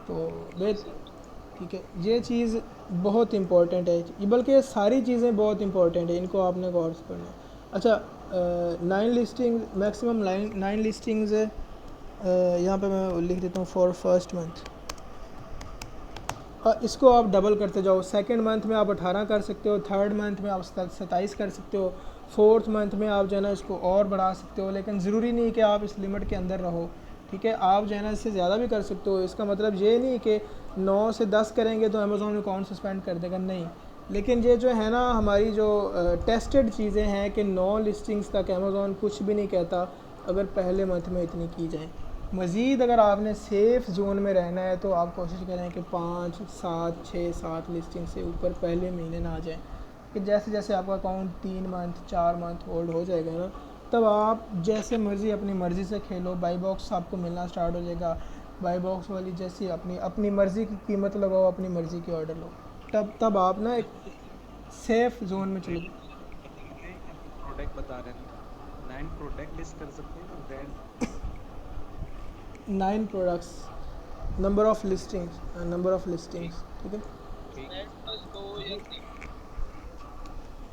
तो वे ठीक है, ये चीज़ बहुत इम्पोर्टेंट है, ये बल्कि सारी चीज़ें बहुत इम्पोर्टेंट है, इनको आपने गौर से पढ़ना है। अच्छा, 9 लिस्टिंग मैक्सिमम 9 लिस्टिंग्स यहाँ पे मैं लिख देता हूँ फॉर फर्स्ट मंथ, और इसको आप डबल करते जाओ। सेकंड मंथ में आप 18 कर सकते हो, थर्ड मंथ में आप 27 कर सकते हो, फोर्थ मंथ में आप जो है ना इसको और बढ़ा सकते हो, लेकिन ज़रूरी नहीं कि आप इस लिमिट के अंदर रहो, ठीक है। आप जो है ना इससे ज़्यादा भी कर सकते हो। इसका मतलब ये नहीं कि 9 से 10 करेंगे तो अमेज़ॉन अकाउंट सस्पेंड कर देगा, नहीं। लेकिन ये जो है ना हमारी जो टेस्टेड चीज़ें हैं कि 9 लिस्टिंग्स तक अमेज़ॉन कुछ भी नहीं कहता अगर पहले मंथ में इतनी की जाए। मज़ीद अगर आपने सेफ़ जोन में रहना है तो आप कोशिश करें कि 5, 7, 6, 7 लिस्टिंग से ऊपर पहले महीने ना जाएं, कि जैसे जैसे आपका अकाउंट 3 मंथ 4 मंथ होल्ड हो जाएगा ना, तब आप जैसे मर्ज़ी अपनी मर्ज़ी से खेलो, बाई बॉक्स आपको मिलना स्टार्ट हो जाएगा। बाई बॉक्स वाली जैसी अपनी मर्ज़ी की कीमत लगाओ, अपनी मर्ज़ी की ऑर्डर लो, तब आप ना एक सेफ़ जोन में चले। प्रोडक्ट बता रहे हैं 9 प्रोडक्ट लिस्ट कर सकते हैं तो brand 9 products, number of listings, ठीक है। ब्रांड प्लस 2 या 3।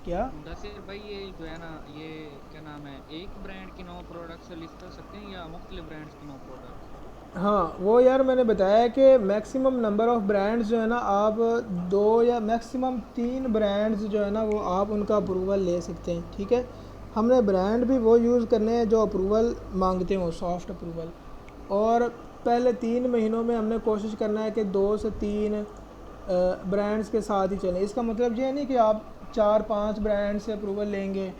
क्या मुदस्सिर भाई, ये जो है ना ये क्या नाम है, एक ब्रांड की 9 प्रोडक्ट्स लिस्ट कर सकते हैं या मुख्तलिफ ब्रांड्स की 9 प्रोडक्ट्स? हाँ, वो यार मैंने बताया कि मैक्सिमम नंबर ऑफ़ ब्रांड्स जो है ना आप 2 या मैक्सिमम 3 ब्रांड्स जो है ना वो आप उनका अप्रूवल ले सकते हैं, ठीक है। हमने ब्रांड भी वो यूज़ करने हैं जो अप्रूवल मांगते हो, सॉफ्ट अप्रूवल, और पहले 3 महीनों में हमने कोशिश करना है कि 2 से 3 ब्रांड्स के साथ ही चलें। इसका मतलब ये नहीं कि आप 4-5 ब्रांड से अप्रूवल लेंगे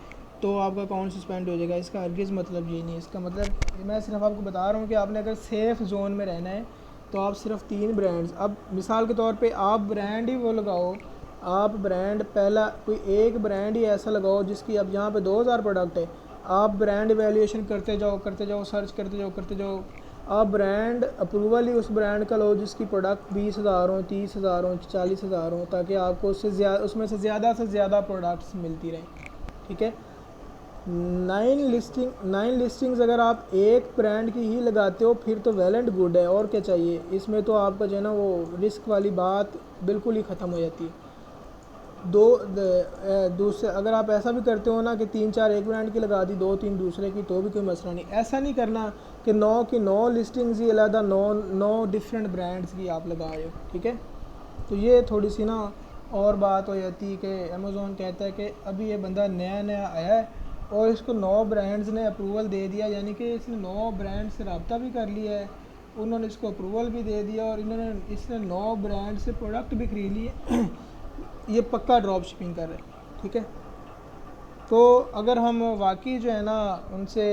तो आपका अकाउंट सस्पेंड हो जाएगा, इसका हरगिज़ मतलब ये नहीं है। इसका मतलब मैं सिर्फ आपको बता रहा हूँ कि आपने अगर सेफ़ जोन में रहना है तो आप सिर्फ 3 ब्रांड्स, अब मिसाल के तौर पे आप ब्रांड ही वो लगाओ, आप ब्रांड पहला कोई एक ब्रांड ही ऐसा लगाओ जिसकी अब यहाँ पे 2000 प्रोडक्ट है, आप ब्रांड वैल्यूएशन करते जाओ, सर्च करते जाओ। आप ब्रांड अप्रूवल ही उस ब्रांड का लो जिसकी प्रोडक्ट 20,000 हो, 30,000 हो, 40,000 हो, ताकि आपको उसमें से ज़्यादा प्रोडक्ट्स मिलती रहें, ठीक है। 9 लिस्टिंग्स अगर आप एक ब्रांड की ही लगाते हो फिर तो वेल एंड गुड है, और क्या चाहिए। इसमें तो आपका जो है ना वो रिस्क वाली बात बिल्कुल ही ख़त्म हो जाती है। दूसरे अगर आप ऐसा भी करते हो ना कि 3-4 एक ब्रांड की लगा दी, 2-3 दूसरे की, तो भी कोई मसला नहीं। ऐसा नहीं करना कि 9 की 9 लिस्टिंग्स ही अलग 9 डिफरेंट ब्रांड्स की आप लगा रहे हो, ठीक है। तो ये थोड़ी सी ना और बात हो जाती है कि अमेज़ॉन कहता है कि अभी ये बंदा नया आया है और इसको 9 ब्रांड्स ने अप्रूवल दे दिया, यानी कि इसने 9 ब्रांड से रब्ता भी कर लिया है, उन्होंने इसको अप्रूवल भी दे दिया और इसने 9 ब्रांड से प्रोडक्ट भी खरीद लिए। ये पक्का ड्रॉप शिपिंग कर रहे हैं, ठीक है। तो अगर हम वाकई जो है ना उनसे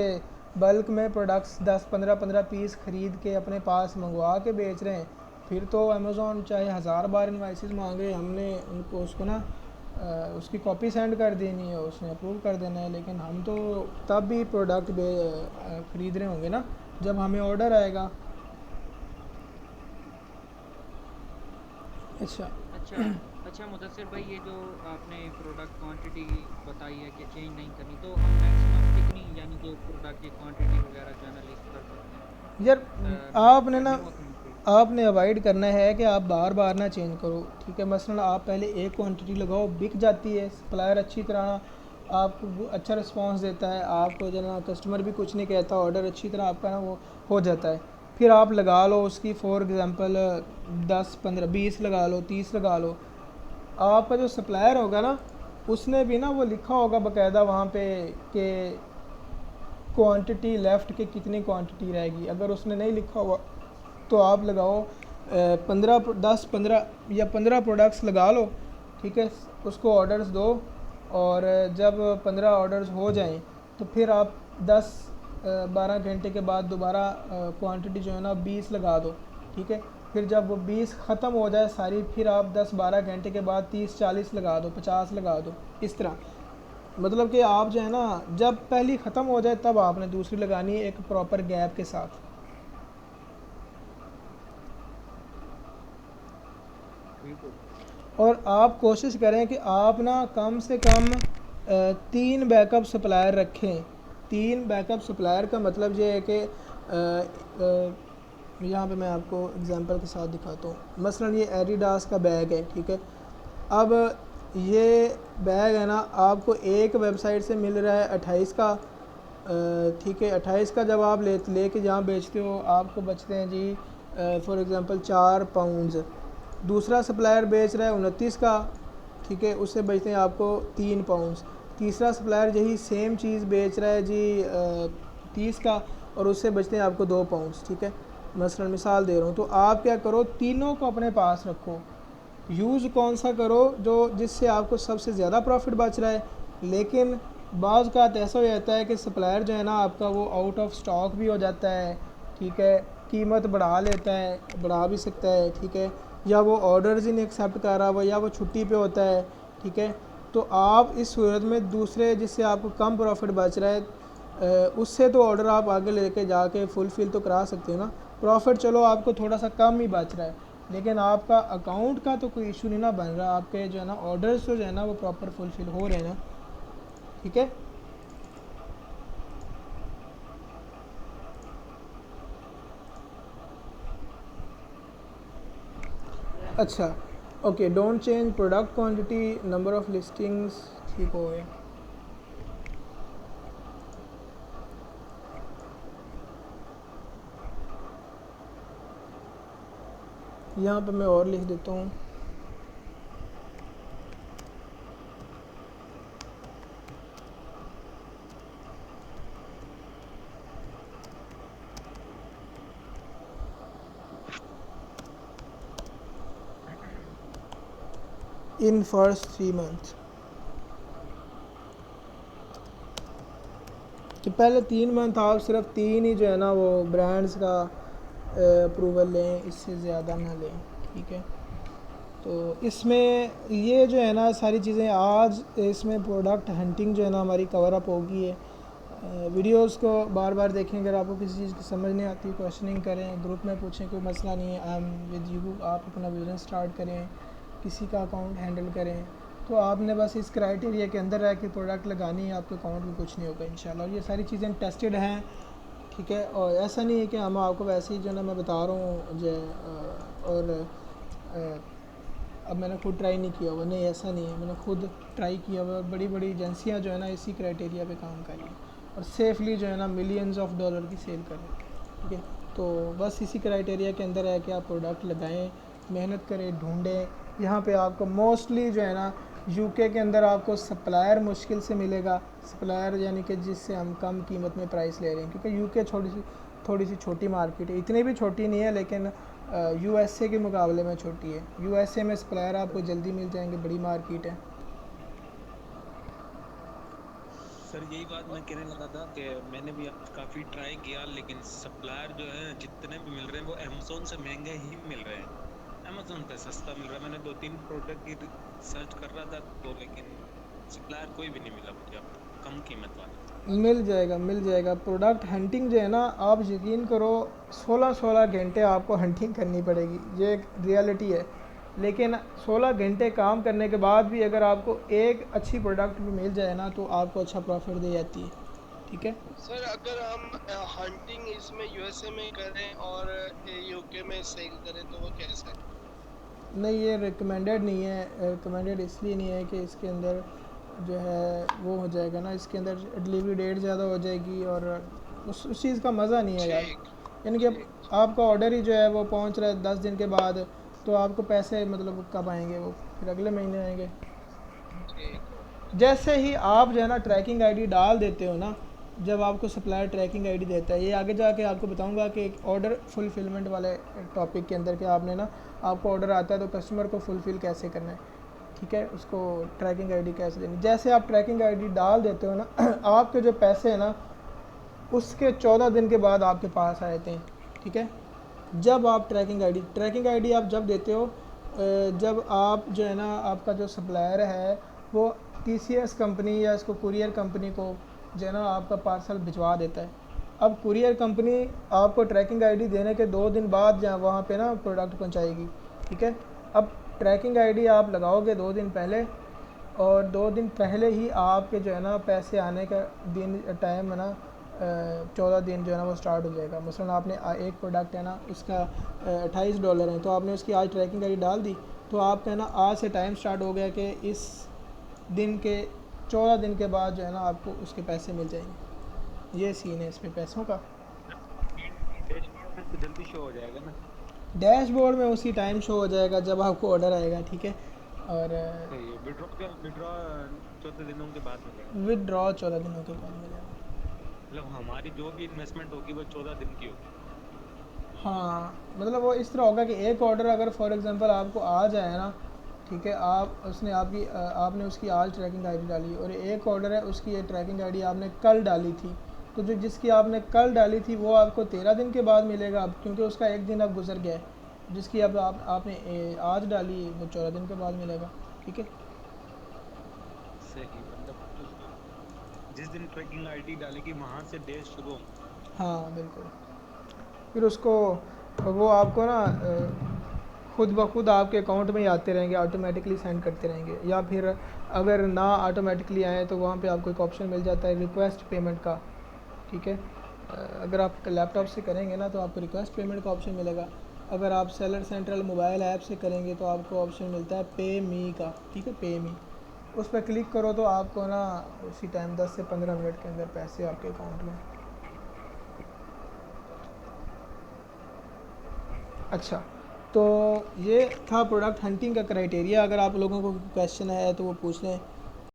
बल्क में प्रोडक्ट्स 10-15 पीस ख़रीद के अपने पास मंगवा के बेच रहे हैं, फिर तो अमेज़ॉन चाहे 1000 बार इनवाइसेस मांगे, हमने उनको उसको ना उसकी कॉपी सेंड कर देनी है, उसने अप्रूव कर देना है। लेकिन हम तो तब भी प्रोडक्ट ख़रीद रहे होंगे ना जब हमें ऑर्डर आएगा। अच्छा अच्छा मुदस्सिर भाई, ये जो आपने प्रोडक्ट क्वांटिटी बताई है कि चेंज नहीं करनी, तो हम मैक्सिमम कितनी यानी जो प्रोडक्ट की क्वांटिटी वगैरह जो है ना लिस्ट कर सकते हैं? यार आपने अवॉइड करना है कि आप बार बार ना चेंज करो, ठीक है। मसलन आप पहले एक क्वांटिटी लगाओ, बिक जाती है, सप्लायर अच्छी तरह आपको अच्छा रिस्पांस देता है, आपको जो ना कस्टमर भी कुछ नहीं कहता, ऑर्डर अच्छी तरह आपका ना वो हो जाता है, फिर आप लगा लो उसकी फॉर एग्ज़ाम्पल 10-15-20 लगा लो, 30 लगा लो। आपका जो सप्लायर होगा ना उसने भी ना वो लिखा होगा बाकायदा वहाँ पे कि क्वांटिटी लेफ़्ट के कितनी क्वांटिटी रहेगी। अगर उसने नहीं लिखा हुआ तो आप लगाओ 15 प्रोडक्ट्स लगा लो, ठीक है, उसको ऑर्डर्स दो, और जब 15 ऑर्डर्स हो जाएं तो फिर आप 10-12 घंटे के बाद दोबारा क्वांटिटी जो है ना 20 लगा दो, ठीक है। फिर जब वो 20 ख़त्म हो जाए सारी, फिर आप 10-12 घंटे के बाद 30-40 लगा दो, 50 लगा दो, इस तरह। मतलब कि आप जो है ना जब पहली ख़त्म हो जाए तब आपने दूसरी लगानी है, एक प्रॉपर गैप के साथ। और आप कोशिश करें कि आप ना कम से कम 3 बैकअप सप्लायर रखें। 3 बैकअप सप्लायर का मतलब ये है कि यहाँ पे मैं आपको एग्जांपल के साथ दिखाता हूँ। मसलन ये एडिडास का बैग है, ठीक है। अब ये बैग है ना आपको एक वेबसाइट से मिल रहा है 28 का, ठीक है। 28 का जब आप लेके जहाँ बेचते हो आपको बचते हैं जी फॉर एग्ज़ाम्पल 4 पाउंड्स। दूसरा सप्लायर बेच रहा है 29 का, ठीक है, उससे बचते हैं आपको 3 पाउंड्स। तीसरा सप्लायर यही सेम चीज़ बेच रहा है जी 30 का, और उससे बचते हैं आपको 2 पाउंड्स, ठीक है। मसलन मिसाल दे रहा हूँ। तो आप क्या करो, तीनों को अपने पास रखो। यूज़ कौन सा करो जो जिससे आपको सबसे ज़्यादा प्रॉफिट बच रहा है। लेकिन बाज़ का ऐसा हो जाता है कि सप्लायर जो है ना आपका वो आउट ऑफ स्टॉक भी हो जाता है, ठीक है, कीमत बढ़ा लेता है, बढ़ा भी सकता है, ठीक है, या वो ऑर्डर्स ही नहीं एक्सेप्ट कर रहा हुआ, या वो छुट्टी पे होता है, ठीक है। तो आप इस सूरत में दूसरे जिससे आपको कम प्रॉफिट बच रहा है उससे तो ऑर्डर आप आगे लेके जाके फुलफ़िल तो करा सकते हो ना। प्रॉफिट चलो आपको थोड़ा सा कम ही बच रहा है, लेकिन आपका अकाउंट का तो कोई इशू नहीं ना बन रहा, आपके जो है ना ऑर्डर्स जो है ना वो प्रॉपर फुलफ़िल हो रहे हैं ना, ठीक है। अच्छा okay, don't change product quantity, number of listings, ठीक हो गया। यहाँ पे मैं और लिख देता हूँ। इन फर्स्ट 3 मंथ, तो पहले 3 मंथ आप सिर्फ 3 ही जो है ना वो ब्रांड्स का अप्रूवल लें, इससे ज़्यादा ना लें, ठीक है। तो इसमें ये जो है ना सारी चीज़ें आज इसमें प्रोडक्ट हंटिंग जो है ना हमारी कवर अप होगी है। वीडियोस को बार बार देखें। अगर आपको किसी चीज़ की समझ नहीं आती, क्वेश्चनिंग करें, ग्रुप में पूछें, कोई मसला नहीं है। I am with you. आप अपना बिज़नेस स्टार्ट करें, किसी का अकाउंट हैंडल करें, तो आपने बस इस क्राइटेरिया के अंदर रह के प्रोडक्ट लगानी है, आपके अकाउंट में कुछ नहीं होगा इंशाल्लाह। और ये सारी चीज़ें टेस्टेड हैं, ठीक है। और ऐसा नहीं है कि हम आपको वैसे ही जो ना मैं बता रहा हूँ जो और अब मैंने खुद ट्राई नहीं किया हुआ, नहीं ऐसा नहीं है, मैंने खुद ट्राई किया हुआ। बड़ी बड़ी एजेंसियाँ जो है ना इसी क्राइटेरिया पे काम कर रही हैं और सेफली जो है ना मिलियंस ऑफ डॉलर की सेल कर रही हैं, ठीक है। तो बस इसी क्राइटेरिया के अंदर है कि आप प्रोडक्ट लगाएं, मेहनत करें, ढूंढें। यहाँ पे आपको मोस्टली जो है ना यूके के अंदर आपको सप्लायर मुश्किल से मिलेगा। सप्लायर यानी कि जिससे हम कम कीमत में प्राइस ले रहे हैं, क्योंकि यूके थोड़ी सी छोटी मार्केट है, इतनी भी छोटी नहीं है लेकिन यूएसए के मुकाबले में छोटी है। यूएसए में सप्लायर आपको जल्दी मिल जाएंगे, बड़ी मार्केट है। सर यही बात मैं कहने लगा था कि मैंने भी काफ़ी ट्राई किया, लेकिन सप्लायर जो है जितने भी मिल रहे हैं वो अमेज़ोन से महंगे ही मिल रहे हैं। अमेज़ोन पे सस्ता मिल रहा है। मैंने 2-3 प्रोडक्ट की सर्च कर रहा था तो, लेकिन सप्लायर कोई भी नहीं मिला मुझे अब कम कीमत वाला। मिल जाएगा, मिल जाएगा। प्रोडक्ट हंटिंग जो है ना, आप यकीन करो 16-16 घंटे आपको हंटिंग करनी पड़ेगी, ये एक रियलिटी है। लेकिन 16 घंटे काम करने के बाद भी अगर आपको एक अच्छी प्रोडक्ट भी मिल जाए ना तो आपको अच्छा प्रॉफिट दे जाती है, ठीक है। सर अगर हम हंटिंग इसमें यूएसए में करें और यूके में सेल करें तो वो कैसे है? नहीं, ये रिकमेंडेड नहीं है। रिकमेंडेड इसलिए नहीं है कि इसके अंदर जो है वो हो जाएगा ना, इसके अंदर डिलीवरी डेट ज़्यादा हो जाएगी और उस चीज़ का मज़ा नहीं है यार। यानी कि अब आपका ऑर्डर ही जो है वो पहुंच रहा है 10 दिन के बाद, तो आपको पैसे मतलब कब आएंगे? वो फिर अगले महीने आएंगे। जैसे ही आप जो है ना ट्रैकिंग आईडी डाल देते हो ना, जब आपको सप्लायर ट्रैकिंग आईडी देता है, ये आगे जाके आपको बताऊंगा कि एक ऑर्डर फुलफिलमेंट वाले टॉपिक के अंदर कि आपने ना आपको ऑर्डर आता है तो कस्टमर को फुलफ़िल कैसे करना है, ठीक है, उसको ट्रैकिंग आईडी कैसे देनी। जैसे आप ट्रैकिंग आईडी डाल देते हो ना आपके जो पैसे हैं ना उसके 14 दिन के बाद आपके पास आ जाते हैं, ठीक है। जब आप ट्रैकिंग आईडी आप जब देते हो, जब आप जो है ना आपका जो सप्लायर है वो टीसीएस कंपनी या इसको कुरियर कंपनी को जो है ना आपका पार्सल भिजवा देता है। अब कुरियर कंपनी आपको ट्रैकिंग आईडी देने के 2 दिन बाद जहाँ वहाँ पे ना प्रोडक्ट पहुँचाएगी, ठीक है। अब ट्रैकिंग आईडी आप लगाओगे 2 दिन पहले और 2 दिन पहले ही आपके जो है ना पैसे आने का दिन टाइम है ना 14 दिन जो है ना वो स्टार्ट हो जाएगा। मसलन आपने एक प्रोडक्ट है ना उसका $28 है, तो आपने उसकी आज ट्रैकिंग आईडी डाल दी तो आपका है ना आज से टाइम स्टार्ट हो गया कि इस दिन के 14 दिन के बाद जो है ना आपको उसके पैसे मिल जाएंगे। ये सीन है इसमें पैसों का। डैशबोर्ड में तो जल्दी शो हो जाएगा ना? डैशबोर्ड में उसी टाइम शो हो जाएगा जब आपको ऑर्डर आएगा, ठीक है। और विड्रॉ 14 दिनों के बाद मिलेगा। विदड्रॉ 14 दिनों के बाद मिलेगा। मतलब हमारी जो भी इन्वेस्टमेंट होगी वो 14 दिन की होगी। हाँ, मतलब वो इस तरह होगा कि एक ऑर्डर अगर फॉर एग्जांपल आपको आ जाए ना, ठीक है, आपने उसकी आज ट्रैकिंग आईडी डाली और एक ऑर्डर है उसकी ये ट्रैकिंग आईडी आपने कल डाली थी, तो जो जिसकी आपने कल डाली थी वो आपको 13 दिन के बाद मिलेगा, अब क्योंकि उसका एक दिन अब गुजर गया है। जिसकी अब आपने आज डाली वो 14 दिन के बाद मिलेगा, ठीक है। सही, मतलब जिस दिन ट्रैकिंग आईडी डालेगी वहाँ से डेज शुरू होंगे। हाँ बिल्कुल। फिर उसको वो आपको ना खुद ब खुद आपके अकाउंट में ही आते रहेंगे, ऑटोमेटिकली सेंड करते रहेंगे। या फिर अगर ना ऑटोमेटिकली आए तो वहाँ पे आपको एक ऑप्शन मिल जाता है रिक्वेस्ट पेमेंट का, ठीक है। अगर आप लैपटॉप से करेंगे ना तो आपको रिक्वेस्ट पेमेंट का ऑप्शन मिलेगा। अगर आप सेलर सेंट्रल मोबाइल ऐप से करेंगे तो आपको ऑप्शन मिलता है पे मी का, ठीक है, पे मी। उस पर क्लिक करो तो आपको ना उसी टाइम 10 से 15 मिनट के अंदर पैसे आपके अकाउंट में। अच्छा, तो ये था प्रोडक्ट हंटिंग का क्राइटेरिया। अगर आप लोगों को क्वेश्चन है तो वो पूछ लें।